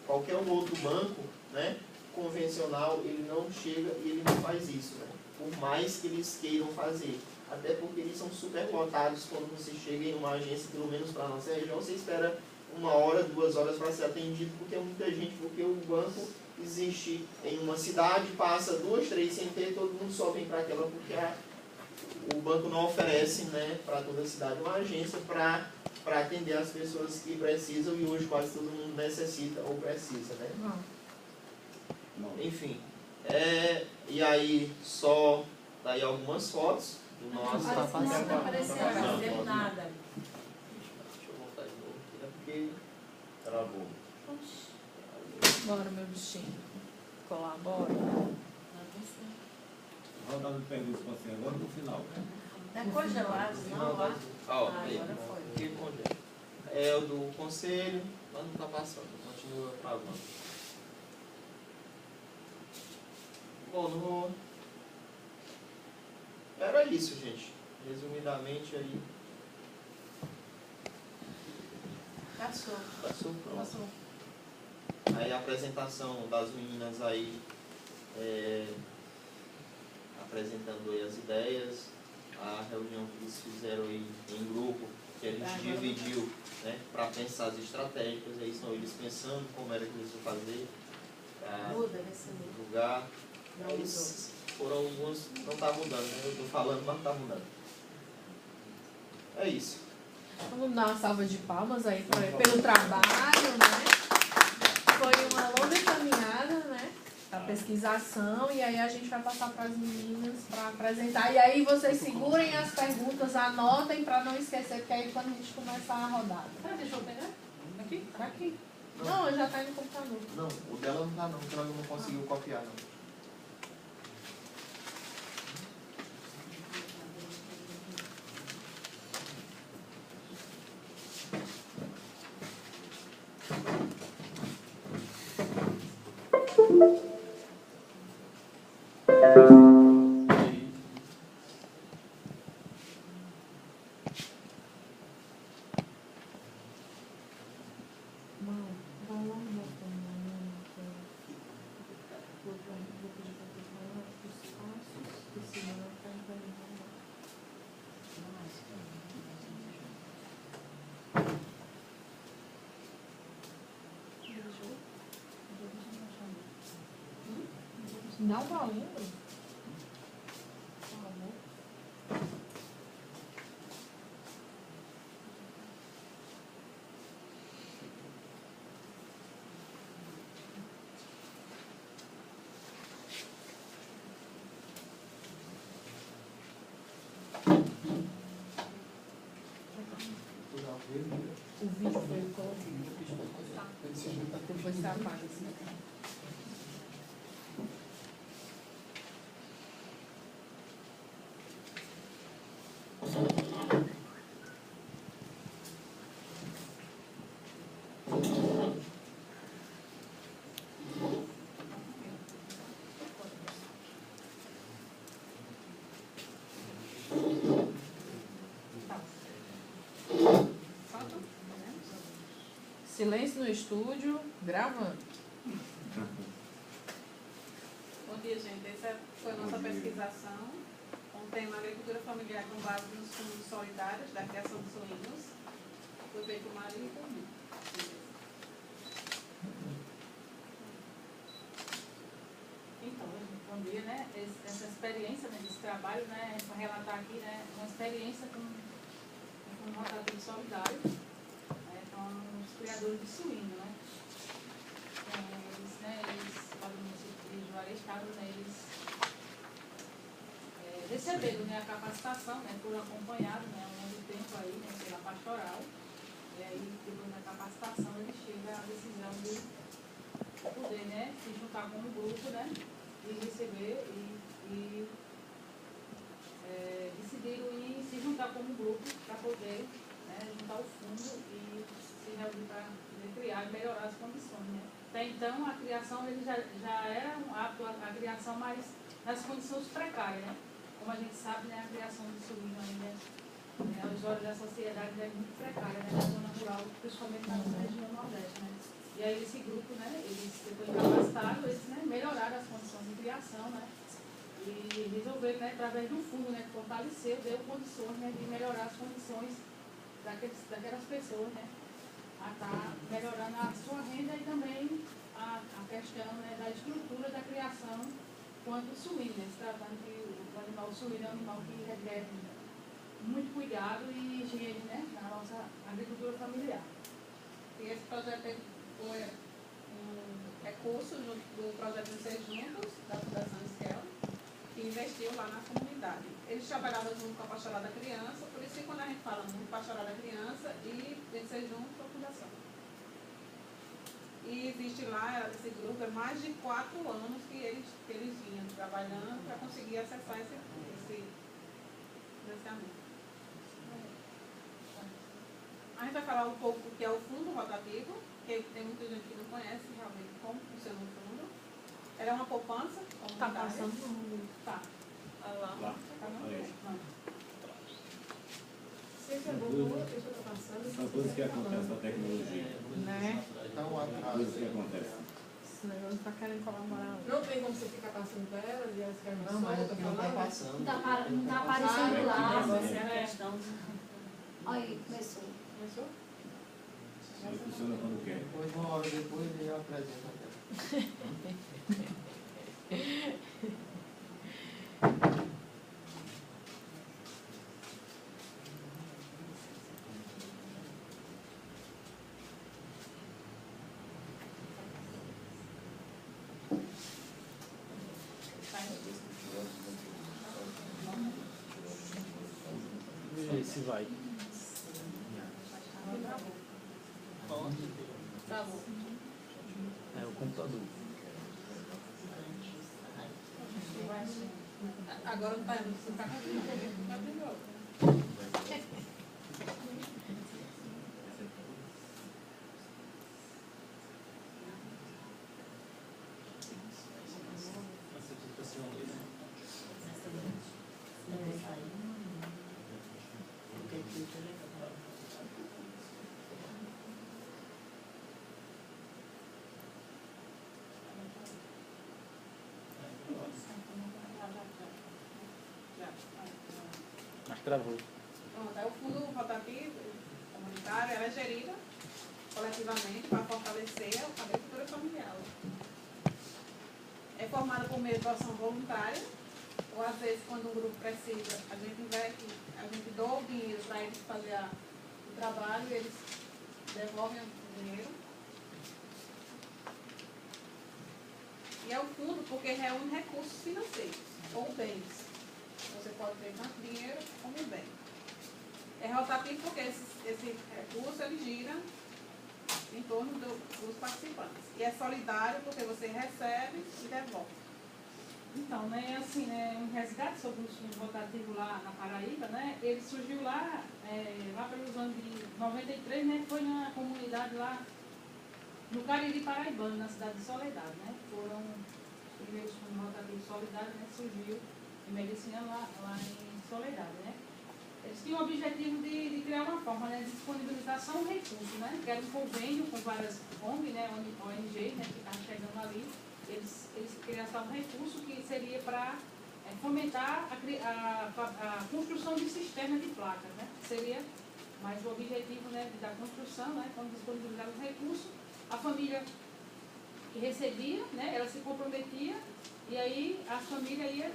qualquer um outro banco, né, convencional, ele não chega e ele não faz isso, né, por mais que eles queiram fazer. Até porque eles são super lotados quando você chega em uma agência, pelo menos para a nossa região, você espera 1 hora, 2 horas para ser atendido, porque é muita gente, porque o banco existe em uma cidade, passa 2, 3 sem ter, todo mundo só vem para aquela, porque o banco não oferece, né, para toda a cidade uma agência para atender as pessoas que precisam, e hoje quase todo mundo necessita ou precisa, né? Não. Enfim, e aí só daí algumas fotos do nosso... Não apareceu nada. Deixa eu voltar de novo aqui, né, porque travou. Bora, meu bichinho. Colabora. Rodando perguntas para você agora no final. Tá congelado, não? Lá? Agora foi. É o do conselho, mas não está passando, continua travando. Bom, era isso, gente. Resumidamente aí. Passou. Passou. Aí a apresentação das meninas aí, apresentando aí as ideias, a reunião que eles fizeram aí em grupo, que a gente dividiu, né, para pensar as estratégicas, aí são eles pensando como era que eles iam fazer, para divulgar. Mas foram alguns, não está mudando, né? Eu estou falando, mas não está mudando. É isso. Vamos dar uma salva de palmas aí pelo trabalho, né? Foi uma longa caminhada, né? A pesquisação, e aí a gente vai passar para as meninas para apresentar. E aí vocês segurem as perguntas, anotem para não esquecer, porque aí quando a gente começar a rodada. Deixa eu pegar. Aqui? Tá aqui. Não, já está no computador. Não, o dela não está não, porque ela não conseguiu copiar não. Não valendo? Por favor. O vídeo foi eu coloquei. Depois você apaga assim. Silêncio no estúdio, gravando. Bom dia, gente. Essa foi a nossa pesquisação com o tema Agricultura Familiar com base nos fundos solidários da criação de suínos. Foi feito por Maria e por mim. Então, bom dia, né? Essa experiência, né, desse trabalho, né, para relatar aqui, né, uma experiência com um rotativo solidário, né, com os criadores de suíno, né? Eles lá do município de Juarez Estado, né, eles receberam, né, a capacitação, né, foram acompanhados, né, ao longo do tempo aí, né, pela pastoral, e aí, depois da capacitação, eles chegam à decisão de poder, né, se juntar como grupo, né, e receber decidiram ir se juntar como grupo para poder, né, juntar o fundo e se reunir para criar e melhorar as condições, né. Até então, a criação ele já era um apto a criação, mas nas condições precárias, né. Como a gente sabe, né, a criação de suíno ainda, aos olhos da sociedade, é muito precária, né, na zona rural, principalmente na nossa região nordeste, né. E aí esse grupo, né, eles depois de capacitados, eles, né, melhoraram as condições de criação, né, e resolveram, né, através do fundo, né, que fortaleceu, deu condições, né, de melhorar as condições daquelas pessoas, né, a estar melhorando a sua renda e também a questão, né, da estrutura da criação quanto suíno, né, se tratando que o animal suíno é um animal que requer muito cuidado e higiene, né, na nossa agricultura familiar. E esse projeto foi um recurso do projeto Vencer Juntos, da Fundação Esquel, que investiu lá na comunidade. Eles trabalhavam junto com a Pastoral da Criança, por isso que quando a gente fala muito Pastoral da Criança e Vencer Juntos com a Fundação. E existe lá, esse grupo, é mais de 4 anos que eles vinham trabalhando para conseguir acessar esse financiamento. A gente vai falar um pouco do que é o fundo rotativo, que tem muita gente que não conhece realmente como funciona o fundo. Ela é uma poupança comunitária. Tá passando no mundo. Tá. Olha lá. Tá no Sempre é bom, deixa eu estar passando. São coisas que acontecem na tecnologia. Né? Coisas que acontecem. Esse negócio tá querendo colaborar. Não tem como você ficar passando pra elas e elas querem Não, mas aqui não tá passando. Não tá aparecendo lá. Essa é a questão. Olha aí, começou. Começou? Só funciona quando quer. Depois, uma hora depois, eu apresento a tela. Vê se vai. Travou. É o computador. Agora não tá indo, você tá com Mas travou. Pronto, aí o fundo rotativo comunitário ela é gerida coletivamente para fortalecer a agricultura familiar. É formada por meio de doação voluntária, ou às vezes quando um grupo precisa, a gente investe, a gente doa o dinheiro para eles fazer o trabalho e eles devolvem o dinheiro. E é o fundo porque reúne recursos financeiros ou bens. Você pode ter tanto dinheiro como bem. É rotativo porque esse recurso ele gira torno dos participantes. E é solidário porque você recebe e devolve. Então, né, assim, né, um resgate sobre os fundos rotativos lá na Paraíba, né, ele surgiu lá, lá pelos anos de 93, né, foi na comunidade lá no Cariri Paraibano, na cidade de Soledade, né, foram os primeiros fundos rotativos solidários, né, surgiu em medicina lá em Soledade, né. Eles tinham o objetivo de criar uma forma, né, de disponibilizar só um recurso, né, que era um convênio com várias ONG, né, ONG, né, que estavam chegando ali. Eles criaram um recurso que seria para fomentar a construção de sistemas de placas, né? Seria mais o objetivo, né, da construção, né, quando disponibilizaram os recursos, a família que recebia, né, ela se comprometia e aí a família ia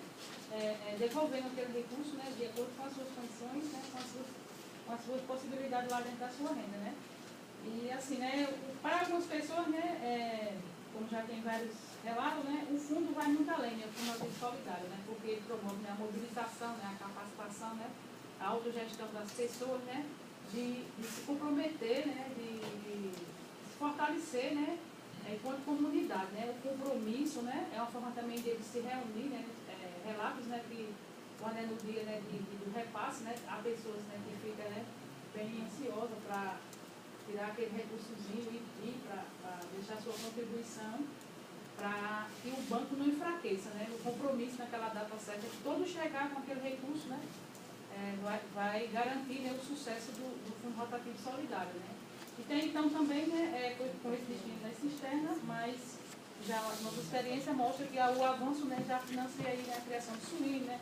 devolvendo aquele recurso, né, de acordo com as suas condições, né, com as suas possibilidades lá dentro da sua renda, né? E assim, né, para algumas pessoas, né, como já tem vários relatos, né, o fundo vai muito além, né, o fundo Rotativo Solidário, né, porque ele promove, né, a mobilização, né, a capacitação, né, a autogestão das pessoas, né, de se comprometer, né, de se fortalecer, né, enquanto comunidade, né, o compromisso, né, é uma forma também de eles se reunir, né, relatos, né, que quando é no dia, né, do repasse, né, há pessoas, né, que ficam, né, bem ansiosas para tirar aquele recursozinho e para deixar sua contribuição para que o banco não enfraqueça, né? O compromisso naquela data certa de todos chegar com aquele recurso, né? Vai garantir, né, o sucesso do Fundo Rotativo Solidário, né? E tem então também, né, com esse destino da cisterna, mas já a nossa experiência mostra que o avanço, né, já financia aí, né, a criação de suíno, né?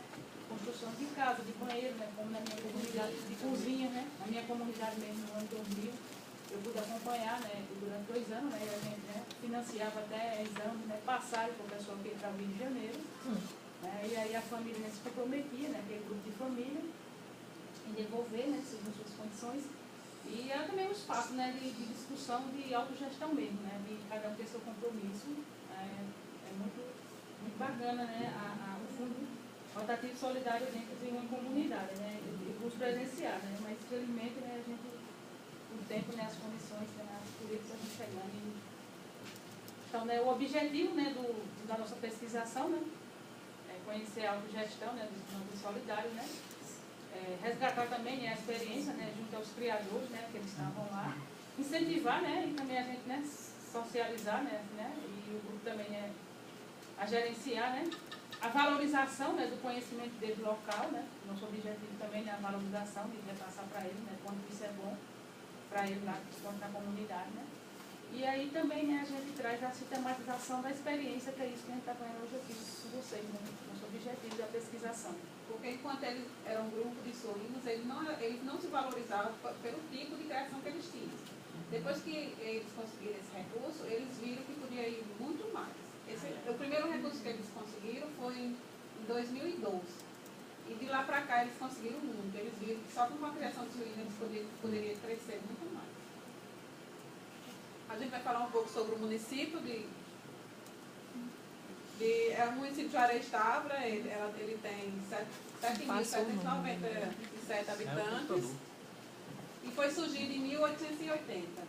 Construção de casa, de banheiro, né? Como na minha comunidade de cozinha, né? Na minha comunidade mesmo, no ano 2000. Eu pude acompanhar, né, durante 2 anos, né, a gente, né, financiava até exames, né, passagem para o pessoal que ia para o Rio de Janeiro. Né, e aí a família, né, se comprometia, né, aquele grupo de família, em devolver, né, segundo suas condições. E era também um espaço, né, de discussão de autogestão mesmo, né, de cada um ter seu compromisso. É muito bacana, né, o Fundo Rotativo Solidário dentro de uma comunidade, né, de curso presencial, né, mas infelizmente, né, a gente o tempo, né, as condições, né, as políticas a gente chegando. Então, né, o objetivo, né, da nossa pesquisação, né, é conhecer a autogestão, né, do Fundo Solidário, né, resgatar também, né, a experiência, né, junto aos criadores, né, que eles estavam lá, incentivar, né, e também a gente, né, socializar, né, e o grupo também, né, a gerenciar, né, a valorização, né, do conhecimento dele local, né, nosso objetivo também é a valorização de repassar para ele, né, quanto isso é bom para ele lá, quanto na comunidade, né? E aí também, né, a gente traz a sistematização da experiência, que é isso que a gente está fazendo hoje aqui com vocês, né? Nosso objetivo da pesquisação. Porque enquanto eles eram um grupo de suínos, eles não se valorizavam pelo tipo de criação que eles tinham. Depois que eles conseguiram esse recurso, eles viram que podia ir muito mais. O primeiro recurso que eles conseguiram foi em 2012. E de lá para cá eles conseguiram muito. Eles viram que só com a criação de suínos eles poderiam crescer muito mais. A gente vai falar um pouco sobre o município é o município de Juarez Távora, ele tem 7.797 habitantes e foi surgido em 1880.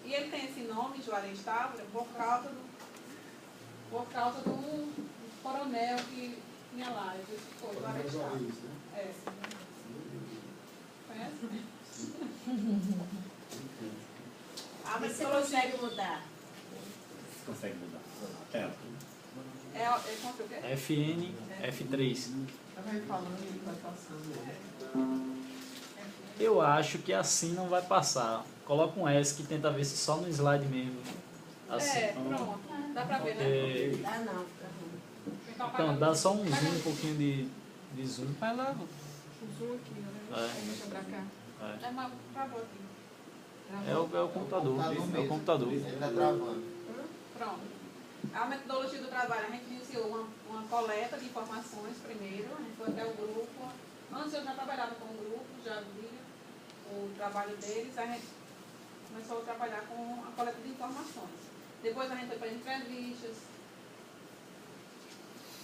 E ele tem esse nome, Juarez Távora, por causa do coronel que tinha lá, eu disse que foi Juarez Távora. Conhece? Você consegue mudar? Consegue mudar. Tela. Contra o quê? FN, F3. Vai falando e vai passando. Eu acho que assim não vai passar. Coloca um S que tenta ver se só no slide mesmo. Assim. Pronto. Dá pra ver, né? Dá não. Então, dá só um zoom, um pouquinho de zoom. Vai lá, o zoom aqui, né? Deixa pra cá. É uma travou aqui. É o computador. É o computador. Ele está travando. Pronto. A metodologia do trabalho, a gente iniciou uma coleta de informações primeiro, a gente foi até o grupo. Antes eu já trabalhava com o grupo, já via o trabalho deles, a gente começou a trabalhar com a coleta de informações. Depois a gente foi para entrevistas,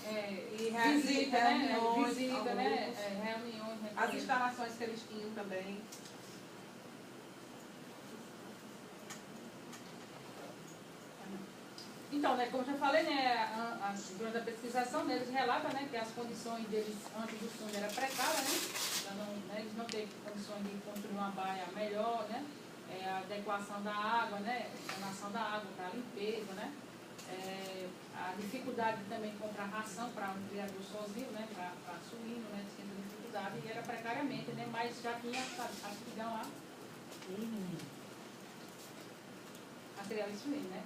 e Visita, reuniões, reuniões, as instalações que eles tinham também. Então, né, como eu já falei, né, durante a pesquisação, né, eles relatam, né, que as condições deles antes do fundo era precária, né, eles não têm condições de construir uma baia melhor, né, a adequação da água, né, a destinação da água para a limpeza, né, a dificuldade de também comprar ração para um criador sozinho, né, para suíno, né, tinha dificuldade e era precariamente, né, mas já tinha aptidão a criar o suíno, né.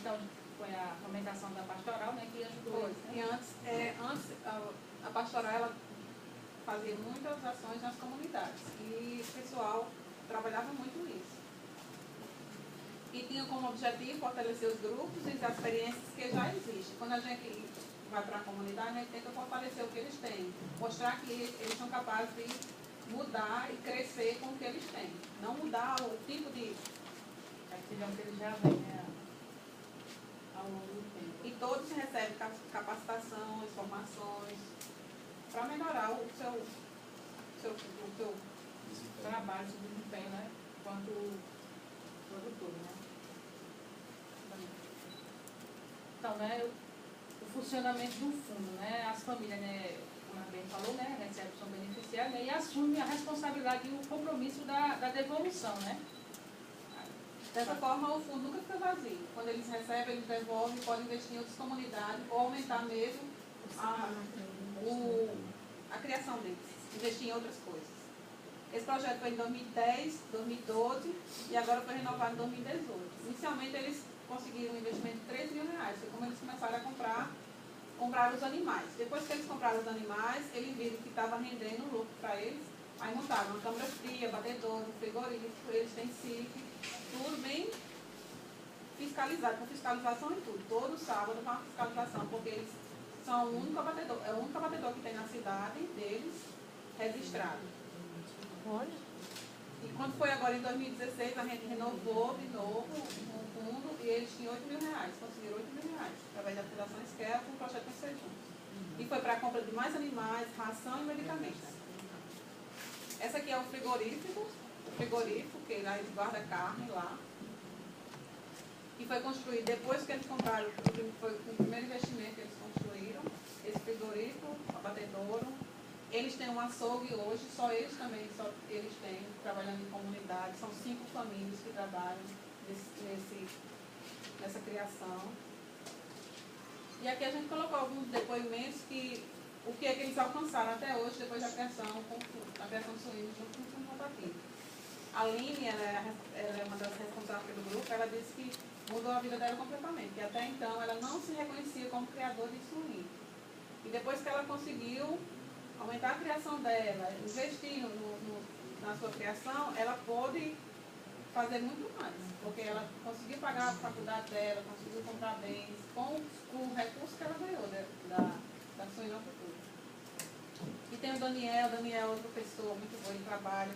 Então, foi a fomentação da pastoral, né, que ajudou eles, né? E antes a pastoral ela fazia muitas ações nas comunidades e o pessoal trabalhava muito nisso. E tinha como objetivo fortalecer os grupos e as experiências que já existem. Quando a gente vai para a comunidade, a gente tenta fortalecer o que eles têm, mostrar que eles são capazes de mudar e crescer com o que eles têm. Não mudar o tipo de atividade que eles já vêm, né, ao longo do tempo. E todos recebem capacitações, formações, para melhorar o seu trabalho, seu desempenho, né, enquanto produtor, né. Então, né, o funcionamento do fundo, né, as famílias, né, como a Ben falou, né, recebem, são beneficiários, né, e assumem a responsabilidade e o compromisso da devolução, né. Dessa forma, o fundo nunca fica vazio. Quando eles recebem, eles devolvem, podem investir em outras comunidades ou aumentar mesmo a criação deles, investir em outras coisas. Esse projeto foi em 2010, 2012 e agora foi renovado em 2018. Inicialmente, eles conseguiram um investimento de R$3 mil. Foi como eles começaram a comprar os animais. Depois que eles compraram os animais, eles viram que estava rendendo um lucro para eles. Aí montaram uma câmara fria, batedor, frigorífico, eles têm SIC, tudo bem fiscalizado, com fiscalização e tudo. Todo sábado com a fiscalização, porque eles são o único abatedor, é o único abatedor que tem na cidade deles registrado. Olha. E quando foi agora em 2016, a gente renovou de novo o fundo e eles tinham R$8 mil, conseguiram R$8 mil através da Fundação Esquerda com o projeto Vencer Juntos. E foi para a compra de mais animais, ração e medicamentos. Essa aqui é o frigorífico, que lá eles guardam carne lá. E foi construído depois que eles compraram, foi o primeiro investimento que eles construíram, esse frigorífico, abatedouro. Eles têm um açougue hoje, só eles também, só eles têm, trabalhando em comunidade. São 5 famílias que trabalham nessa criação. E aqui a gente colocou alguns depoimentos o que é que eles alcançaram até hoje, depois da criação de suínos junto com o fundo rotativo. A Aline, ela é uma das responsáveis pelo grupo, ela disse que mudou a vida dela completamente, que até então ela não se reconhecia como criadora de suíno. E depois que ela conseguiu aumentar a criação dela, investir na sua criação, ela pôde fazer muito mais, porque ela conseguiu pagar a faculdade dela, conseguiu comprar bens com o recurso que ela ganhou da suinocultura. E tem o Daniel é outro professor muito bom, ele trabalha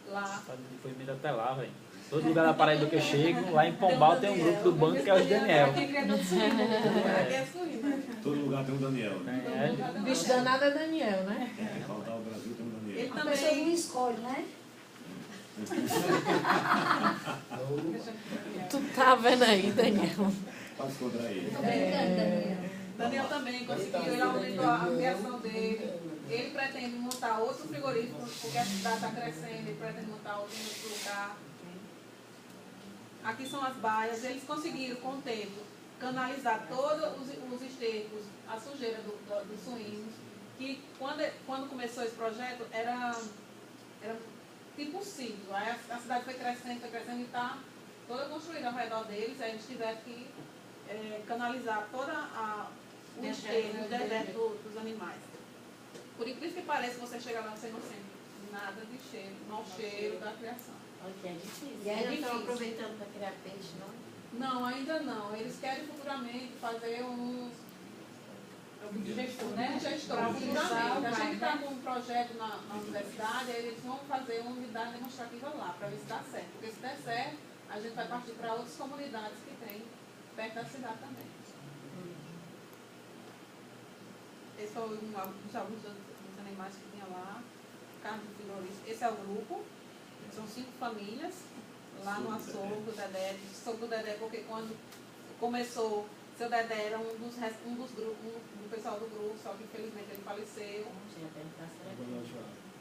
lá. Foi meio até lá, velho. Todo lugar da Paraíba que eu chego, lá em Pombal tem um grupo do banco que é os Daniel. Todo lugar tem um Daniel, né? O bicho danado é Daniel, né? Faltar o Brasil tem um Daniel. Ele A pessoa não escolhe, né? Tu tá vendo aí, Daniel? Pode contrair. Tô brincando, Daniel. Daniel também conseguiu, ele aumentou a criação dele. Ele pretende montar outro frigorífico, porque a cidade está crescendo, ele pretende montar outro em outro lugar. Aqui são as baias, eles conseguiram, com o tempo, canalizar todos os estercos, a sujeira dos suínos, que quando começou esse projeto era tipo um sítio. Aí a cidade foi crescendo e está toda construída ao redor deles, aí eles tiveram que canalizar toda o esterco, o deserto dos animais. Por incrível que pareça, você chega lá, você não sente nada de cheiro, mau cheiro da criação. Ok, é difícil. E aí não estão aproveitando para criar peixe, não? Não, ainda não. Eles querem futuramente fazer um gestor, né? Futuramente. A gente está com um projeto na universidade, aí eles vão fazer uma unidade demonstrativa lá, para ver se dá certo. Porque se der certo, a gente vai partir para outras comunidades que tem perto da cidade também. Esse foi alguns dos animais que tinha lá, carne de frigorífico. Esse é o grupo, são 5 famílias, lá no açougue do Dedé. Açougue do Dedé, porque quando começou, seu Dedé era um dos grupos, do pessoal do grupo, só que infelizmente ele faleceu.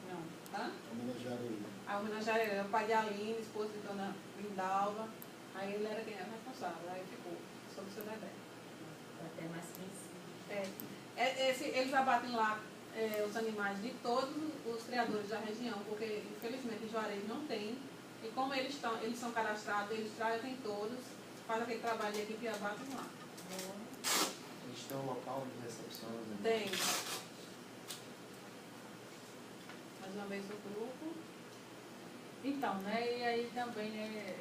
Não. Hã? Homenagearam ele. A homenagear ele era o pai de Aline, esposa de Dona Lindalva. Aí ele era quem era responsável, aí ficou sobre o seu Dedé. Até mais Eles abatem lá os animais de todos os criadores da região, porque infelizmente em Juarez não tem. E como eles são cadastrados, eles trazem todos, fazem aquele trabalho de equipe e abatem lá. Eles têm um local de recepção? Né? Tem. Mais uma vez o grupo. Então, né, e aí também, né,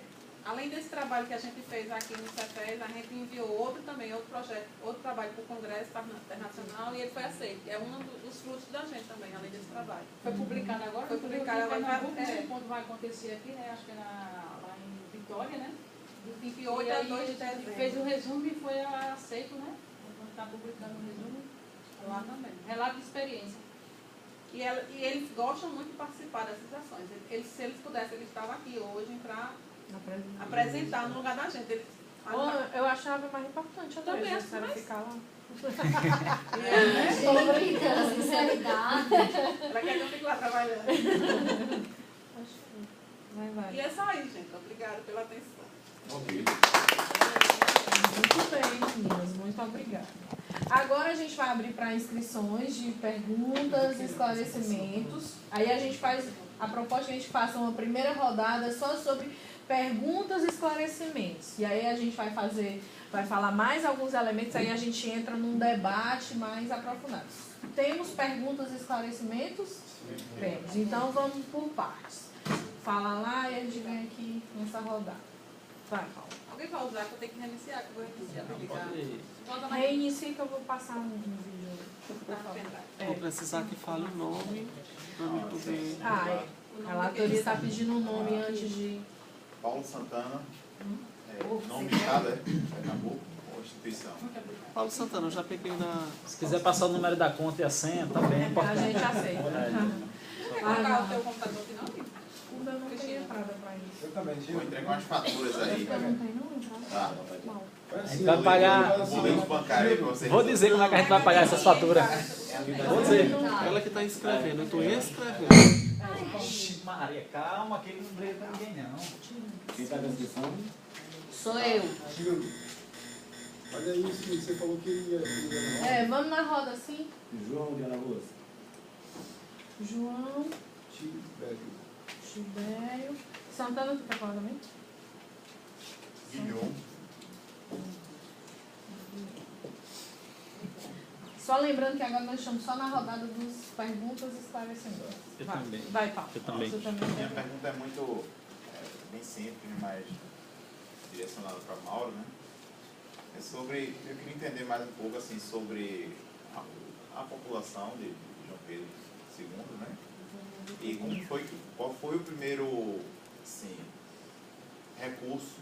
além desse trabalho que a gente fez aqui no CEFES, a gente enviou outro projeto, outro trabalho para o Congresso Internacional e ele foi aceito. É um dos frutos da gente também, além desse trabalho. foi publicado agora? Foi publicado agora. Quando vai acontecer aqui, né, acho que é lá em Vitória, né? Do 28 a 2 de dezembro. Fez o resumo e foi aceito, né? Quando está publicando o resumo. Lá também. Relato de experiência. E eles gostam muito de participar dessas ações. Se eles pudessem, eles estavam aqui hoje para apresentar no lugar da gente. Eu achava mais importante a também a senhora ficar lá. Estou brincando, sinceridade. Ela quer que eu fique lá trabalhando. Vai. E é só isso, gente. Obrigada pela atenção. Ok. Muito bem, meninas. Muito obrigada. Agora a gente vai abrir para inscrições de perguntas, esclarecimentos. Aí a gente faz, a proposta que a gente faça uma primeira rodada só sobre perguntas e esclarecimentos. E aí a gente vai falar mais alguns elementos, aí a gente entra num debate mais aprofundado. Temos perguntas e esclarecimentos? Temos. Então vamos por partes. Fala lá e a gente vem aqui nessa rodada. Vai, Paulo. Alguém vai usar que eu tenho que reiniciar, que eu vou reiniciar. Pode reinicia que eu vou passar um vídeo. Vou precisar que fale o nome para me poder... A relatoria está pedindo um nome antes de... Paulo Santana, nome de cada, Pernambuco, ou instituição? Paulo Santana, eu já peguei na... Se quiser passar o número da conta e a senha, também é importante. A gente aceita. Quer colocar o teu computador aqui, não? O meu não tem entrada para isso. Eu também, Vou entregar umas faturas aí. Eu não tenho entrada. Tá. A gente vai pagar... Vou dizer como é que a gente vai pagar essas faturas. Vou dizer. Ela que está escrevendo, eu estou escrevendo. Maria, calma, que ele não briga com ninguém, não. Quem está na descrição? Sou eu. Olha isso, você falou que ia... Vamos na roda assim. João de Alagoas. João. Tibério. Santana, tu quer falar também? Guilhom. Só lembrando que agora nós estamos só na rodada dos perguntas e esclarecimentos. Eu também. Vai, Paulo. Eu também. Minha pergunta é muito bem simples, mas direcionada para Mauro, né? É sobre, eu queria entender mais um pouco assim sobre a população de João Pedro II, né? E qual foi o primeiro, assim, recurso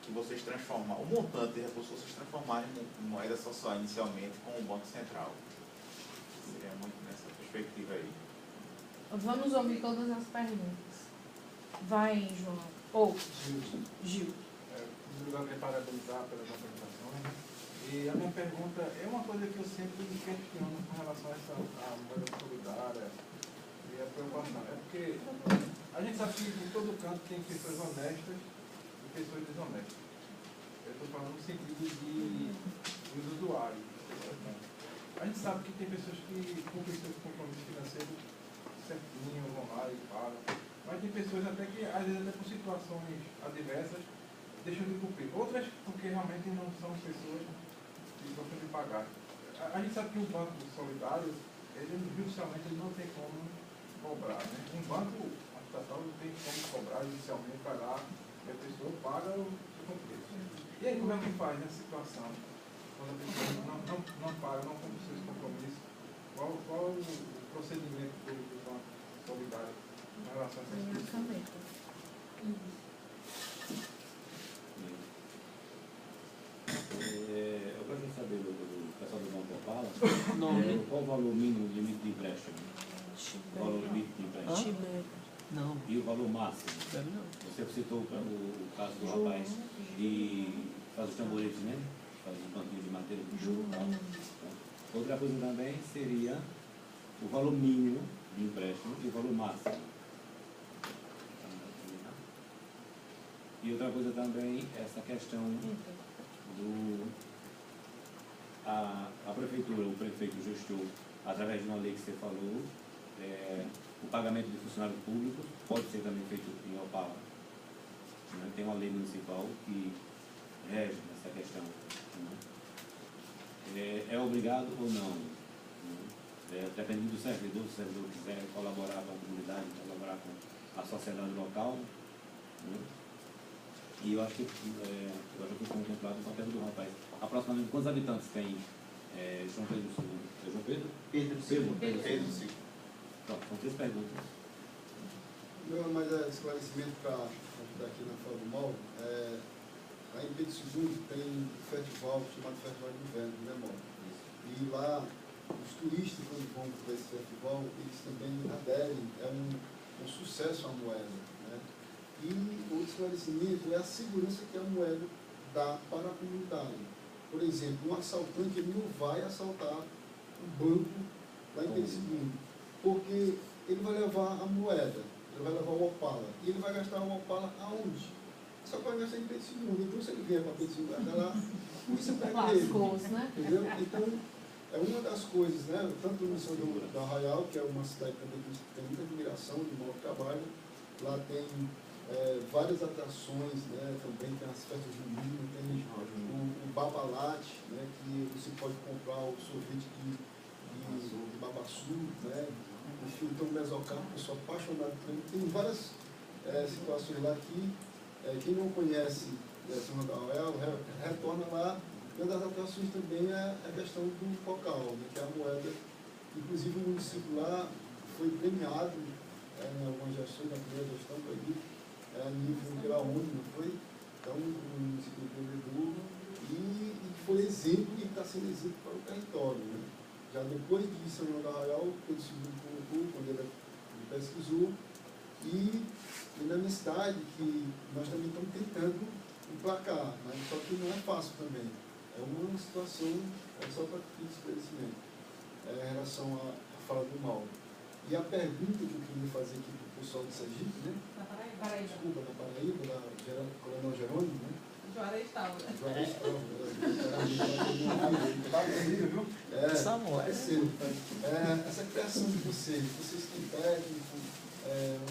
que vocês transformaram, o montante de recursos que vocês transformaram em moeda social inicialmente com o Banco Central? Seria muito nessa perspectiva aí. Vamos ouvir todas as perguntas. Vai, João. Ou Gil. Em primeiro lugar, eu queria parabenizar pelas apresentações. E a minha pergunta é uma coisa que eu sempre me questiono com relação a essa moeda solidária e a preocupação. É porque a gente sabe que em todo canto tem pessoas honestas e pessoas desonestas. Eu estou falando no sentido dos usuários. A gente sabe que tem pessoas que cumprem seus compromissos financeiros certinho, vão lá e pagam. Mas tem pessoas até que, às vezes, até por situações adversas, deixam de cumprir. Outras porque realmente não são pessoas que gostam de pagar. A gente sabe que o Banco Solidário, judicialmente, ele não tem como cobrar. Né? Um banco estatal não tem como cobrar judicialmente, pagar, e a pessoa paga o compromisso. E aí, como é que faz nessa situação? Quando a pessoa não paga, não cumpre seus compromissos, qual o procedimento do Banco Solidário em relação a essa situação? Eu gosto de saber do pessoal do Banco Opala, qual o valor mínimo de limite de empréstimo? O valor limite de empréstimo? Não. E o valor máximo? Não. Você citou o caso do rapaz. E faz os tamboretes, né? Faz um banquinho de madeira com jogo e tal. Outra coisa também seria o valor mínimo de empréstimo e o valor máximo. E outra coisa também, essa questão a prefeitura, o prefeito, o gestor, através de uma lei que você falou, o pagamento de funcionários públicos pode ser também feito em Opala. Né? Tem uma lei municipal que rege essa questão. Né? É obrigado ou não? Né? Dependendo do servidor, se o servidor quiser colaborar com a comunidade, colaborar com a sociedade local. Né? E eu acho que foi contemplado com a pergunta do rapaz. Aproximadamente quantos habitantes tem João Pedro Sul? É João Pedro? Pedro Sul. Pronto, são 3 perguntas. Não, mas esclarecimento para ajudar aqui na fala do Mauro. Lá em Pedro II tem um festival chamado Festival de Inverno, né, Mauro? E lá, os turistas, quando vão para esse festival, eles também aderem. É um sucesso a moeda. Né? E o esclarecimento é a segurança que a moeda dá para a comunidade. Por exemplo, um assaltante ele não vai assaltar um banco lá em Pedro II, porque ele vai levar a moeda, ele vai levar o Opala. E ele vai gastar o Opala aonde? Só vai gastar em Pedro II. Então, se ele vier para Pedro II, vai gastar lá, a polícia pega ele. Né? Entendeu? Então, é uma das coisas, né? Tanto no Missão do Arraial, que é uma cidade também que tem muita admiração de mau trabalho, lá tem várias atrações, né? Também tem as festas juninas, tem o Babalate, né? Que você pode comprar o sorvete de babaçu, né? Enfim, tem o Mesocarpo, eu sou apaixonado por ele. Tem várias situações lá que quem não conhece São João do Arraial retorna lá. Uma das atrações também é a questão do focal, né? Que é a moeda. Inclusive o município lá foi premiado em algumas gestões, na primeira gestão foi a nível pela ONU, não foi? Então, o município empreendedor e foi exemplo e está sendo exemplo para o território. Né? Já depois de São João do Arraial, ele subiu colocou quando ele pesquisou, e na minha cidade, que nós também estamos tentando emplacar, mas só que não é fácil também. É uma situação, só para ter esclarecimento, em relação à fala do Mauro. E a pergunta que eu queria fazer aqui para o pessoal do Sergipe, né? Na Paraíba. Desculpa, na Paraíba, da Coronel Jerônimo, né? Juarez Tauro. Juarez Tauro. Essa criação de vocês têm técnico,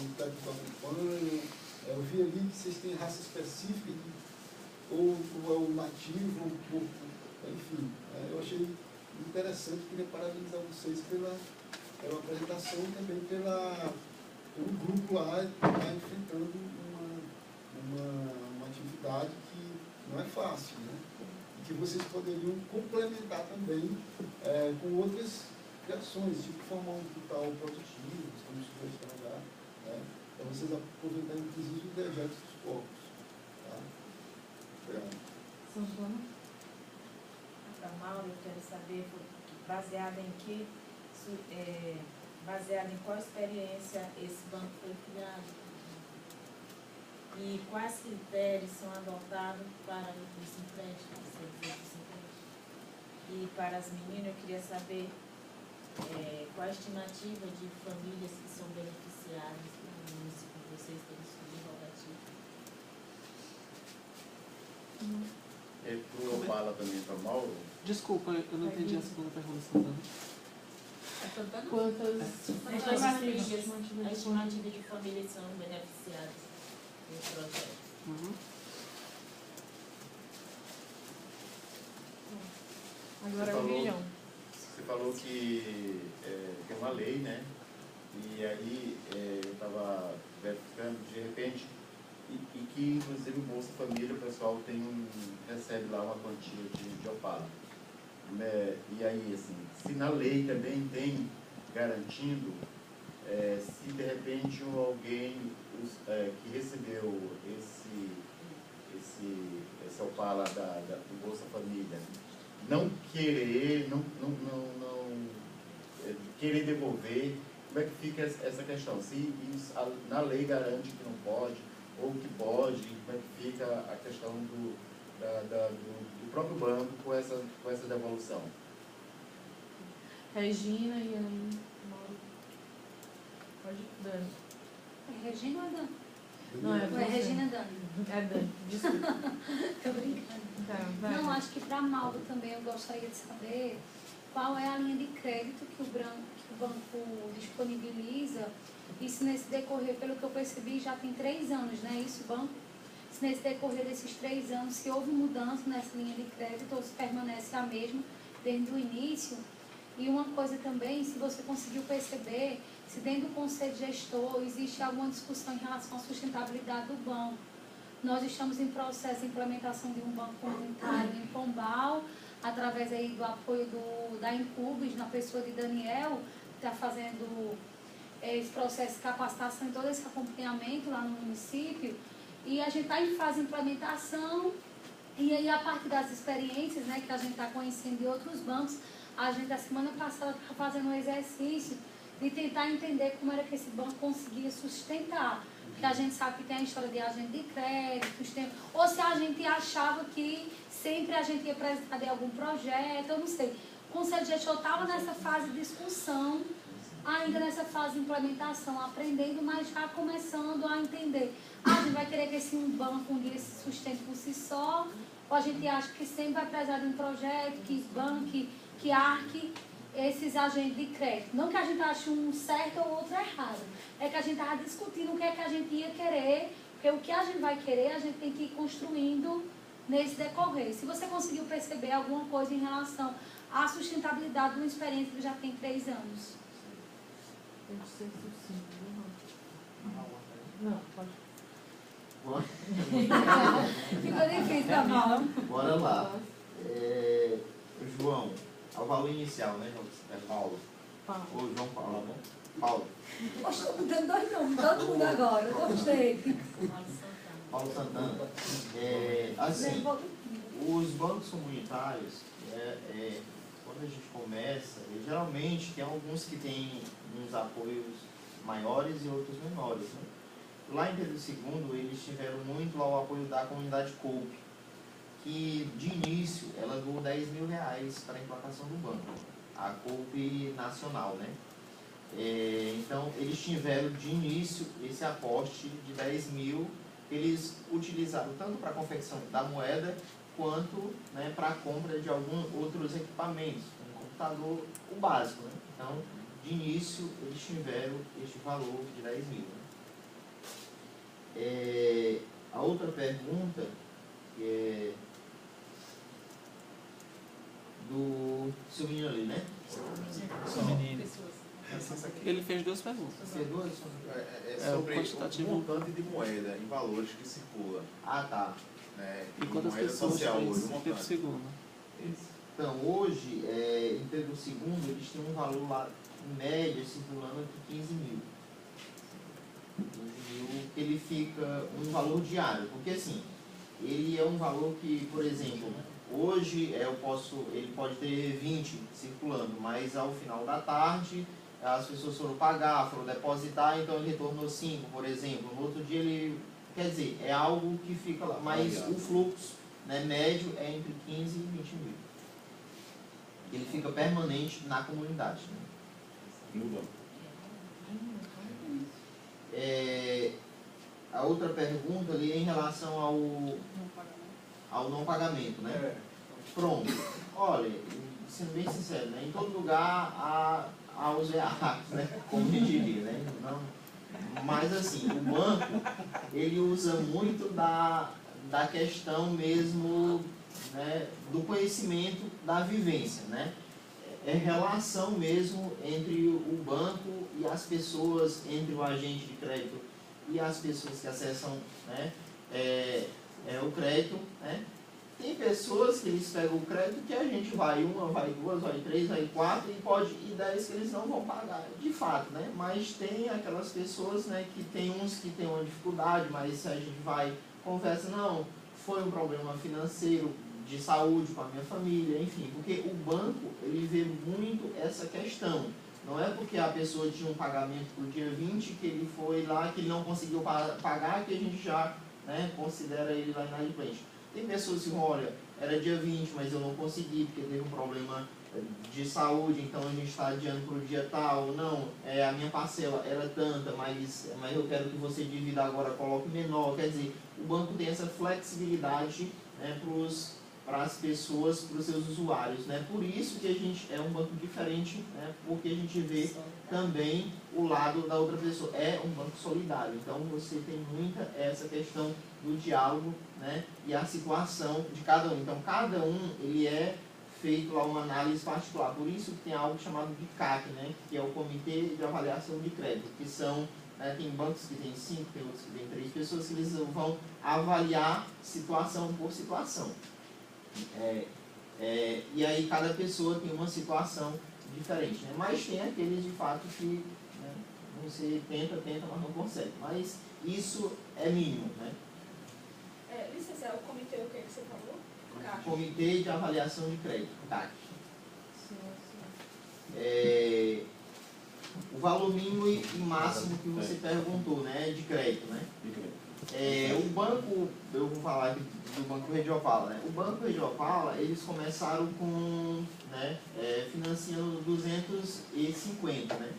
um técnico acompanha, eu vi ali que vocês têm raça específica, ou é o nativo, enfim, eu achei interessante, queria parabenizar vocês pela apresentação e também pelo grupo lá que está enfrentando uma atividade que não é fácil, né? E que vocês poderiam complementar também com outras criações, tipo formar um hospital produtivo, como estudante lá, né? Para vocês aproveitarem inclusive os dejetos dos corpos. Tá? Então, Mauro, eu quero saber, baseado em que, baseado em qual experiência esse banco foi criado e quais critérios são adotados para os empréstimos. E para as meninas, eu queria saber qual a estimativa de famílias que são beneficiadas no município de vocês têm estudo rotativo. Para o Opala também, para o Mauro. Desculpa, eu não entendi a segunda pergunta, Santana. Quantas famílias, a estimativa de famílias são beneficiadas no projeto? Agora é 1 milhão. Você falou que tem uma lei, né? E aí eu estava verificando, de repente, e que inclusive o Bolsa Família, o pessoal recebe lá uma quantia de Opala. E aí, assim, se na lei também tem garantindo, se de repente alguém que recebeu esse Opala do Bolsa Família não querer, querer devolver, como é que fica essa questão? Se na lei garante que não pode, ou que pode, como é que fica a questão do próprio banco com essa devolução? Regina e aí, Mauro. Pode, Dani. É Regina ou é Dani? Não, é Ou é você. Regina Dani? É Dani, desculpa. Tô brincando. Tá, vai. Não, acho que para Mauro também eu gostaria de saber qual é a linha de crédito que o banco disponibiliza. Isso nesse decorrer, pelo que eu percebi, já tem 3 anos, né? Isso, banco? Se nesse decorrer desses 3 anos, se houve mudança nessa linha de crédito ou se permanece a mesma desde o início. E uma coisa também, se você conseguiu perceber, se dentro do conselho gestor existe alguma discussão em relação à sustentabilidade do banco. Nós estamos em processo de implementação de um banco comunitário em Pombal, através aí do apoio da Incubis, na pessoa de Daniel, que está fazendo esse processo de capacitação e todo esse acompanhamento lá no município. E a gente está em fase de implementação, e aí a partir das experiências, né, que a gente está conhecendo de outros bancos, a gente, a semana passada, está fazendo um exercício de tentar entender como era que esse banco conseguia sustentar. Porque a gente sabe que tem a história de agente de crédito, ou se a gente achava que sempre a gente ia precisar de algum projeto, eu não sei. O Conselho Gestor estava nessa fase de discussão, ainda nessa fase de implementação, aprendendo, mas já começando a entender. A gente vai querer que esse banco um dia se sustente por si só, ou a gente acha que sempre vai precisar de um projeto que banque, que arque esses agentes de crédito. Não que a gente ache um certo ou outro errado, é que a gente estava discutindo o que é que a gente ia querer, porque o que a gente vai querer, a gente tem que ir construindo nesse decorrer. Se você conseguiu perceber alguma coisa em relação à sustentabilidade de uma experiência que já tem 3 anos. Tem que ser sucinto, não, pode. Ficou difícil, tá bom? Bora lá. João, o valor inicial, né? É Paulo. Ou João Paulo, né? Paulo. Poxa, estou mudando 2 nomes, todo mundo agora, eu gostei. Paulo Santana. Assim, os bancos comunitários, quando a gente começa, geralmente tem alguns que têm uns apoios maiores e outros menores, né? Lá em Pedro II, eles tiveram muito lá o apoio da comunidade Coupe, que de início ela doou R$10.000 para a implantação do banco, a Coupe Nacional, né? Então, eles tiveram de início esse aporte de 10 mil, eles utilizaram tanto para a confecção da moeda, quanto, né, para a compra de alguns outros equipamentos, um computador, o básico, né? Então, de início, eles tiveram este valor de 10 mil. Né? A outra pergunta, que é do seu menino ali, né? Seu menino. Ele fez 2 perguntas. Fez 2? Sobre o montante de moeda em valores que circula. Ah, tá. Né, e quantas moeda pessoas social tem hoje, em Pedro II? Então, hoje, em Pedro II, eles têm um valor lá, em média, circulando entre 15 mil. 15 mil, que ele fica um valor diário. Porque, assim, ele é um valor que, por exemplo, hoje ele pode ter 20 circulando, mas ao final da tarde as pessoas foram pagar, foram depositar, então ele retornou 5, por exemplo. No outro dia ele... Quer dizer, é algo que fica lá, mas o fluxo, né, médio é entre 15 e 20 mil. Ele fica permanente na comunidade. Né? No banco. A outra pergunta ali é em relação ao não pagamento, né? Pronto. Olha, sendo bem sincero, né, em todo lugar há os errados, né? Como eu diria, né? Não, mas assim, o banco, ele usa muito da questão mesmo, né, do conhecimento da vivência, né? É relação mesmo entre o banco e as pessoas, entre o agente de crédito e as pessoas que acessam, né, o crédito, né? Tem pessoas que eles pegam o crédito que a gente vai 1, vai 2, vai 3, vai 4 e 10 que eles não vão pagar, de fato, né? Mas tem aquelas pessoas, né, que tem uns que tem uma dificuldade, mas a gente vai, conversa, não, foi um problema financeiro, de saúde com a minha família, enfim, porque o banco, ele vê muito essa questão. Não é porque a pessoa tinha um pagamento para o dia 20 que ele foi lá, que ele não conseguiu pagar, que a gente já, né, considera ele lá inadimplente. Tem pessoas que vão, olha, era dia 20, mas eu não consegui porque teve um problema de saúde, então a gente está adiando para o dia tal. Não, a minha parcela era tanta, mas eu quero que você divida agora, coloque menor. Quer dizer, o banco tem essa flexibilidade, né, para as pessoas, para os seus usuários, né? Por isso que a gente é um banco diferente, né? Porque a gente vê também o lado da outra pessoa. É um banco solidário, então você tem muita essa questão do diálogo, né? E a situação de cada um. Então cada um, ele é feito lá uma análise particular. Por isso que tem algo chamado de CAC, né? Que é o Comitê de Avaliação de Crédito, que são, né, tem bancos que tem 5, tem outros que tem 3 pessoas, que eles vão avaliar situação por situação. E aí cada pessoa tem uma situação diferente, né? Mas tem aqueles de fato que, né, você tenta, mas não consegue. Mas isso é mínimo, né? Licenciado, o comitê, o que você falou? CAC. Comitê de Avaliação de Crédito, CAC. O valor mínimo e máximo que você perguntou, né, de crédito, né? O banco, eu vou falar aqui do Banco Regiopala, né? O Banco Regiopala, eles começaram com, né, financiando 250, né?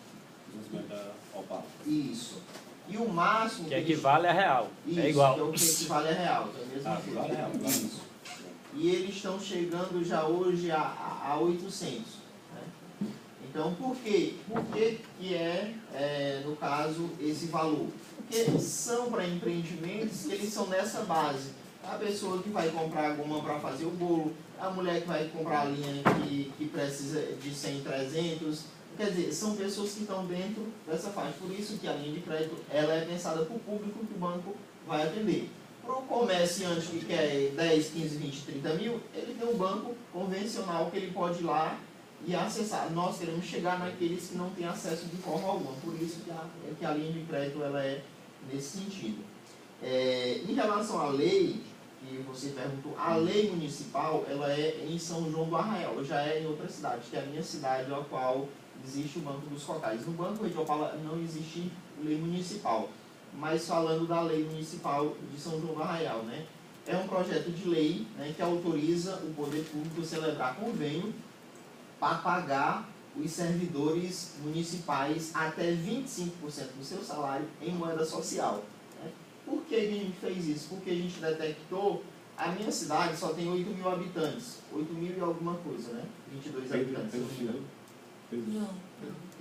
250 Opala. Isso. E o máximo... Que equivale a real. Isso, é igual. que é o que equivale a real. É a mesma coisa. Equivale a real. Isso. E eles estão chegando já hoje a 800. Né? Então, por quê? Por que no caso, esse valor? Porque são para empreendimentos que eles são nessa base. A pessoa que vai comprar goma para fazer o bolo, a mulher que vai comprar a linha que precisa de 100, 300. Quer dizer, são pessoas que estão dentro dessa faixa. Por isso que a linha de crédito ela é pensada para o público que o banco vai atender. Para o comerciante que quer 10, 15, 20, 30 mil, ele tem um banco convencional que ele pode ir lá e acessar. Nós queremos chegar naqueles que não têm acesso de forma alguma. Por isso que a linha de crédito ela é nesse sentido. Em relação à lei, que você perguntou, a lei municipal ela é em São João do Arraial, já é em outra cidade, que é a minha cidade, a qual existe o Banco dos Cocais. No Banco Regiopala não existe lei municipal, mas falando da lei municipal de São João do Arraial, né? É um projeto de lei, né, que autoriza o poder público a celebrar convênio para pagar os servidores municipais até 25% do seu salário em moeda social. Né? Por que a gente fez isso? Porque a gente detectou, a minha cidade só tem 8 mil habitantes, 8 mil e alguma coisa, né? 22 habitantes.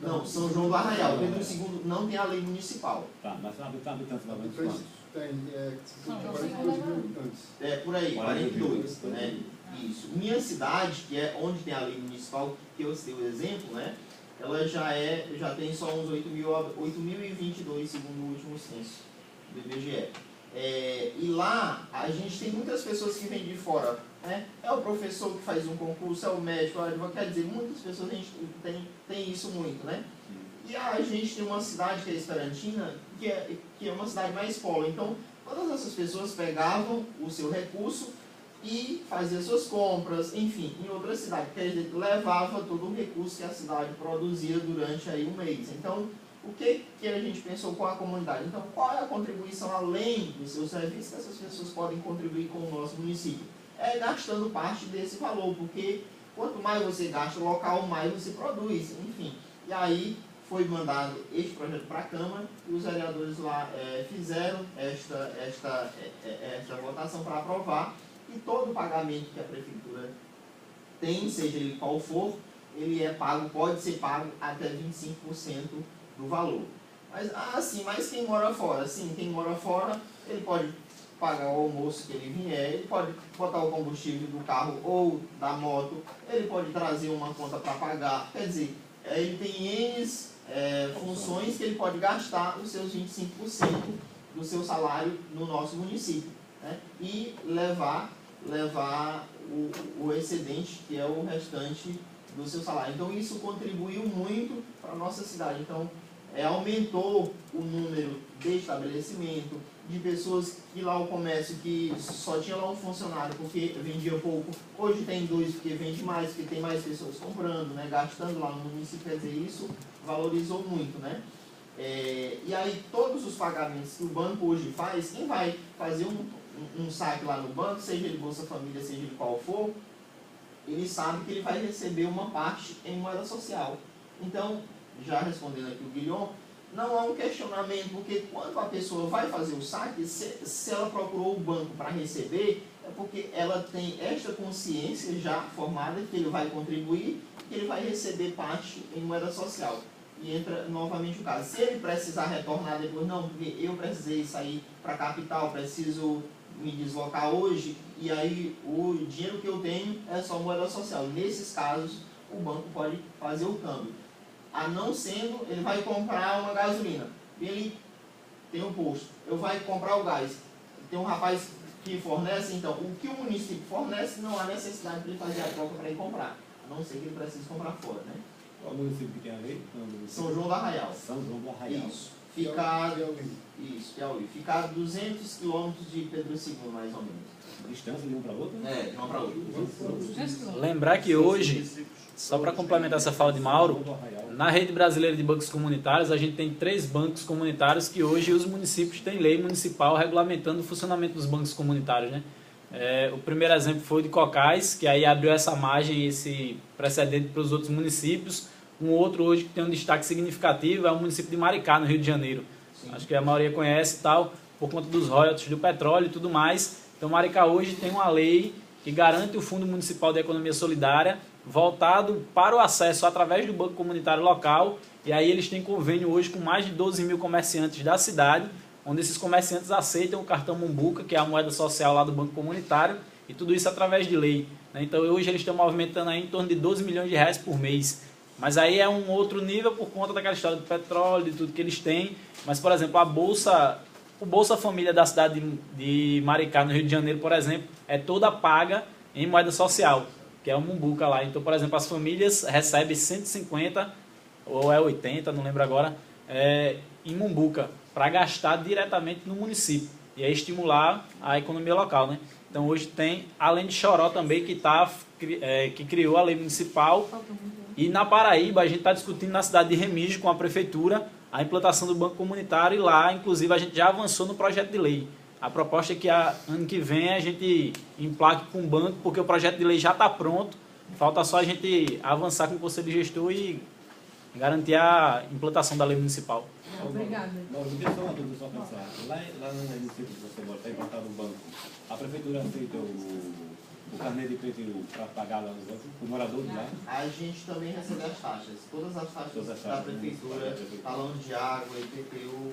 Não, São João do Arraial. Pedro II não tem a lei municipal. Tá, mas habitantes lá Tem, 42 mil habitantes. Por aí, 42, né? Isso. Minha cidade, que é onde tem a lei municipal, que eu citei o exemplo, né? Ela já tem só uns 8.022, segundo o último censo do IBGE. E lá, a gente tem muitas pessoas que vêm de fora, né? É o professor que faz um concurso, é o médico, quer dizer, muitas pessoas a gente tem isso muito, né? E a gente tem uma cidade que é Esperantina, que é uma cidade mais pobre. Então, todas essas pessoas pegavam o seu recurso e faziam suas compras, enfim, em outra cidade. Quer dizer, levava todo o recurso que a cidade produzia durante aí um mês. Então, o que a gente pensou com a comunidade? Então, qual é a contribuição além dos seus serviços que essas pessoas podem contribuir com o nosso município? É gastando parte desse valor, porque quanto mais você gasta local, mais você produz, enfim. E aí foi mandado este projeto para a Câmara e os vereadores lá fizeram esta votação para aprovar, e todo o pagamento que a Prefeitura tem, seja ele qual for, ele é pago, pode ser pago até 25% do valor. Mas quem mora fora? Sim, quem mora fora, ele pode pagar o almoço que ele vier, ele pode botar o combustível do carro ou da moto, ele pode trazer uma conta para pagar, quer dizer, ele tem N funções que ele pode gastar os seus 25% do seu salário no nosso município, né? E levar o excedente, que é o restante do seu salário. Então isso contribuiu muito para a nossa cidade. Então aumentou o número de estabelecimento, de pessoas que lá o comércio que só tinha lá um funcionário porque vendia pouco, hoje tem 2 porque vende mais, porque tem mais pessoas comprando, né, gastando lá no município. Quer dizer, isso valorizou muito, né? E aí todos os pagamentos que o banco hoje faz, quem vai fazer um saque lá no banco, seja de Bolsa Família, seja de qual for, ele sabe que ele vai receber uma parte em moeda social. Então, já respondendo aqui o Guilherme, não há um questionamento, porque quando a pessoa vai fazer o saque, se ela procurou o banco para receber, é porque ela tem esta consciência já formada que ele vai contribuir, que ele vai receber parte em moeda social. E entra novamente o caso. Se ele precisar retornar depois, não, porque eu precisei sair para a capital, preciso me deslocar hoje, e aí o dinheiro que eu tenho é só moeda social. Nesses casos, o banco pode fazer o câmbio. A não sendo, ele vai comprar uma gasolina, ele tem um posto, eu vai comprar o gás, tem um rapaz que fornece, então, o que o município fornece, não há necessidade de ele fazer a troca para ele comprar, a não ser que ele precise comprar fora, né? Qual município que tem a ver? São João do Arraial. São João do Arraial. Isso. Fica a 200 quilômetros de Pedro II, mais ou menos. Distância de um para outro? É, de um para outro. Lembrar que hoje, só para complementar essa fala de Mauro, na rede brasileira de bancos comunitários, a gente tem 3 bancos comunitários que hoje os municípios têm lei municipal regulamentando o funcionamento dos bancos comunitários, né? O primeiro exemplo foi o de Cocais, que aí abriu essa margem, esse precedente para os outros municípios. Um outro hoje que tem um destaque significativo é o município de Maricá, no Rio de Janeiro. Sim. Acho que a maioria conhece e tal, por conta dos royalties do petróleo e tudo mais. Então Maricá hoje tem uma lei que garante o Fundo Municipal de Economia Solidária, voltado para o acesso através do Banco Comunitário local, e aí eles têm convênio hoje com mais de 12 mil comerciantes da cidade, onde esses comerciantes aceitam o cartão Mumbuca, que é a moeda social lá do Banco Comunitário, e tudo isso através de lei. Então hoje eles estão movimentando aí em torno de 12 milhões de reais por mês. Mas aí é um outro nível por conta daquela história do petróleo, de tudo que eles têm. Mas, por exemplo, o Bolsa Família da cidade de Maricá, no Rio de Janeiro, por exemplo, é toda paga em moeda social, que é o Mumbuca lá. Então, por exemplo, as famílias recebem 150, ou é 80, não lembro agora, em Mumbuca, para gastar diretamente no município. E aí estimular a economia local, né? Então, hoje tem, além de Choró também, que criou a lei municipal. E na Paraíba, a gente está discutindo na cidade de Remígio, com a prefeitura, a implantação do banco comunitário, e lá, inclusive, a gente já avançou no projeto de lei. A proposta é que ano que vem a gente emplaque com o banco, porque o projeto de lei já está pronto, falta só a gente avançar com o Conselho Gestor e garantir a implantação da lei municipal. Obrigada. Deixa só uma dúvida, só pensar. Lá no município que você mora, está implantado o banco, a prefeitura aceita o carnê de PTU para pagar lá nos bancos, o morador de lá? A gente também recebe as taxas. Todas as taxas da prefeitura, talão de água, IPTU,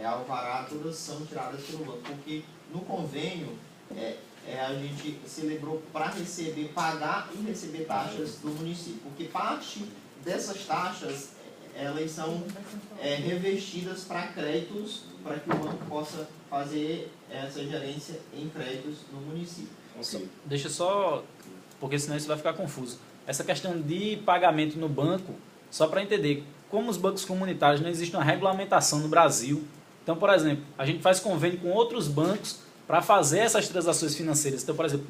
alvará, todas são tiradas pelo banco. Porque no convênio, a gente celebrou para receber, pagar e receber taxas do município. Porque parte dessas taxas, elas são revestidas para créditos, para que o banco possa fazer essa gerência em créditos no município. Deixa só, porque senão isso vai ficar confuso. Essa questão de pagamento no banco, só para entender, como os bancos comunitários não existe uma regulamentação no Brasil. Então, por exemplo, a gente faz convênio com outros bancos para fazer essas transações financeiras. Então, por exemplo,